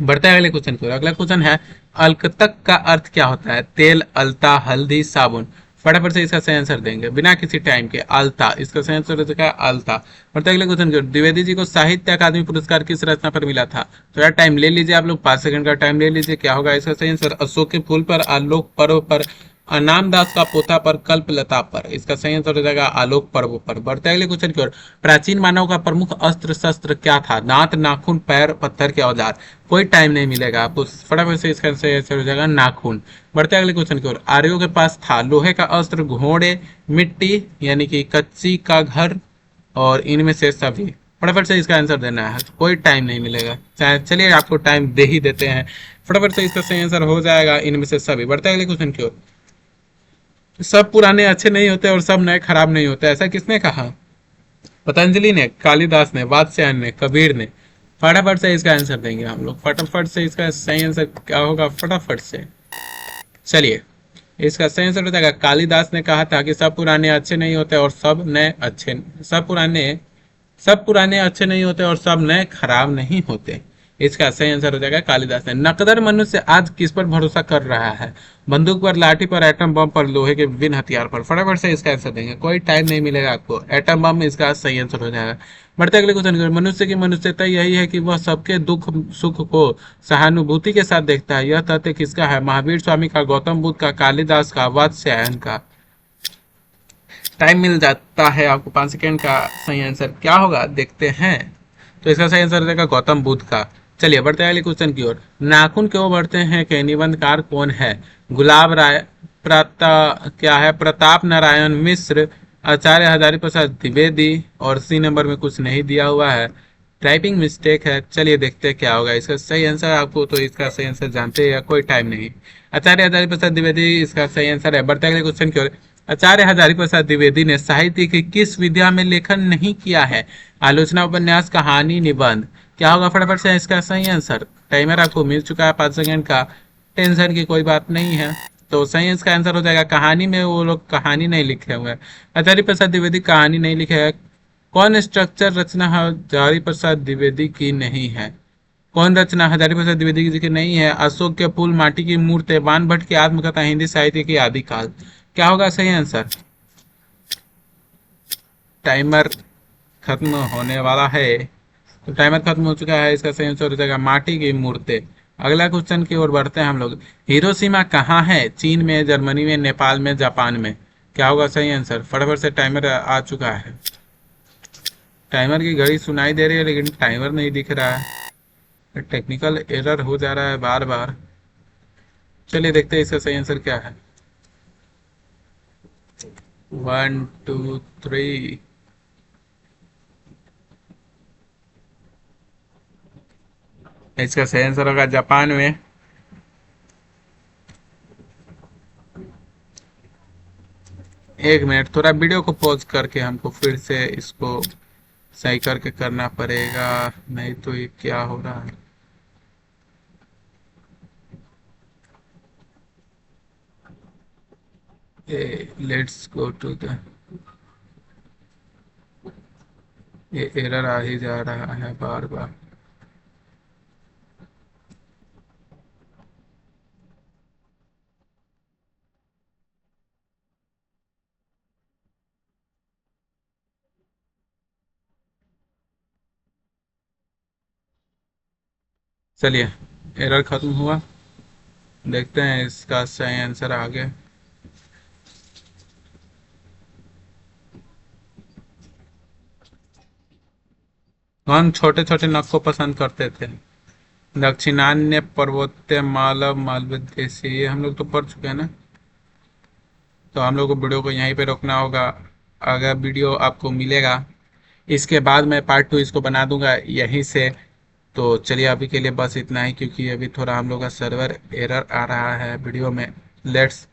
बढ़ते हैं अगले क्वेश्चन की ओर। अगला क्वेश्चन है। अल्कतक का अर्थ क्या होता है? तेल, अलता, हल्दी, साबुन। फटाफट से इसका सही आंसर देंगे बिना किसी टाइम के। अल्ता, इसका सही आंसर हो चुका है अल्ता। बढ़ते अगले क्वेश्चन की ओर। द्विवेदी जी को साहित्य अकादमी पुरस्कार किस रचना पर मिला था? तो यार टाइम ले लीजिए आप लोग, 5 सेकंड का टाइम ले लीजिए। क्या होगा इसका सही आंसर? अशोक के फूल पर, आलोक पर्व पर, अनामदास का पोथा पर, कल्पलता पर। इसका सही आंसर हो जाएगा आलोक पर्व पर। बढ़ते अगले क्वेश्चन की ओर। प्राचीन मानव का प्रमुख अस्त्र शस्त्र क्या था? दांत, नाखून, पैर, पत्थर के औजार। कोई टाइम नहीं मिलेगा आपको, फटाफट से इसका सही आंसर हो जाएगा नाखून। बढ़ते अगले क्वेश्चन की ओर। आर्यों के पास था लोहे का अस्त्र, घोड़े, मिट्टी यानी कि कच्ची का घर, और इनमें से सभी। फटाफट से इसका आंसर देना है, कोई टाइम नहीं मिलेगा। चलिए आपको टाइम दे ही देते हैं। फटाफट से इसका सही आंसर हो जाएगा इनमें से सभी। बढ़ते अगले क्वेश्चन की ओर। सब पुराने अच्छे नहीं होते और सब नए खराब नहीं होते, ऐसा किसने कहा? पतंजलि ने, कालिदास ने, वात्स्यायन ने, कबीर ने। फटाफट से इसका आंसर देंगे हम लोग। फटाफट से इसका सही आंसर क्या होगा? फटाफट से चलिए, इसका सही आंसर हो जाएगा कालिदास ने कहा था कि सब पुराने अच्छे नहीं होते और सब नए अच्छे, सब पुराने अच्छे नहीं होते और सब नए खराब नहीं होते। इसका सही आंसर हो जाएगा कालिदास ने। नकदर मनुष्य आज किस पर भरोसा कर रहा है? बंदूक पर, लाठी पर, एटम बम पर, लोहे के विभिन्न हथियार पर। फटाफट से इसका आंसर देंगे, कोई टाइम नहीं मिलेगा आपको। एटम बम इसका सही आंसर हो जाएगा। बढ़ते अगले क्वेश्चन की। मनुष्य की मनुष्यता यही है कि वह सबके दुख सुख को सहानुभूति के साथ देखता है। यह तथ्य किसका है? महावीर स्वामी का, गौतम बुद्ध का, कालिदास का, वात्स्यायन का। टाइम मिल जाता है आपको 5 सेकेंड का। सही आंसर क्या होगा देखते हैं। तो इसका सही आंसर रहेगा गौतम बुद्ध का। चलिए बढ़ते हैं अगले क्वेश्चन की ओर। नाखून क्यों बढ़ते हैं के निबंधकार कौन है? गुलाब राय, क्या है, प्रताप नारायण मिश्र, आचार्य हजारी प्रसाद द्विवेदी, और सी नंबर में कुछ नहीं दिया हुआ है, टाइपिंग मिस्टेक है। चलिए देखते हैं क्या होगा इसका सही आंसर। आपको तो इसका सही आंसर जानते हैं, कोई टाइम नहीं। आचार्य हजारी प्रसाद द्विवेदी इसका सही आंसर है। बढ़ते अगले क्वेश्चन की ओर। आचार्य हजारी प्रसाद द्विवेदी ने साहित्य की किस विधा में लेखन नहीं किया है? आलोचना, उपन्यास, कहानी, निबंध। क्या होगा फटाफट से इसका सही आंसर? टाइमर आपको मिल चुका है 5 सेकेंड का, टेंशन की कोई बात नहीं है। तो सही इसका आंसर हो जाएगा कहानी में। वो लोग कहानी नहीं लिखे हुए हैं, आचार्य प्रसाद द्विवेदी कहानी नहीं लिखे है। कौन स्ट्रक्चर रचना हजारी प्रसाद द्विवेदी की नहीं है? कौन रचना हजारी प्रसाद द्विवेदी जी की नहीं है? अशोक के फूल, माटी की मूर्ति, बाण भट्ट की आत्मकथा, हिंदी साहित्य की आदिकाल। क्या होगा सही आंसर? टाइमर खत्म होने वाला है। तो टाइमर खत्म हो चुका है, इसका सही आंसर हो जाएगा माटी की मूर्ति। अगला क्वेश्चन की ओर बढ़ते हैं हम लोग। हिरोशिमा कहाँ है? चीन में, जर्मनी में, नेपाल में, जापान में। क्या होगा सही आंसर? फटाफट से टाइमर आ चुका है। टाइमर की घड़ी सुनाई दे रही है लेकिन टाइमर नहीं दिख रहा है, टेक्निकल एरर हो जा रहा है बार बार। चलिए देखते हैं इसका सही आंसर क्या है। 1 2 3। इसका सही आंसर होगा जापान में। एक मिनट, थोड़ा वीडियो को पॉज करके हमको फिर से इसको सही करके करना पड़ेगा, नहीं तो ये क्या हो रहा है। लेट्स गो टू द, ये एरर आ ही जा रहा है बार बार। चलिए, एरर खत्म हुआ, देखते हैं इसका सही आंसर आगे। हम छोटे छोटे नख को पसंद करते थे। दक्षिणान्य, पर्वत्य, मालव, मालवेदेशी, ये हम लोग तो पढ़ चुके हैं ना। तो हम लोग को वीडियो को यहीं पे रोकना होगा। अगर वीडियो आपको मिलेगा इसके बाद मैं पार्ट 2 इसको बना दूंगा यहीं से। तो चलिए अभी के लिए बस इतना ही, क्योंकि अभी थोड़ा हम लोग का सर्वर एरर आ रहा है वीडियो में। लेट्स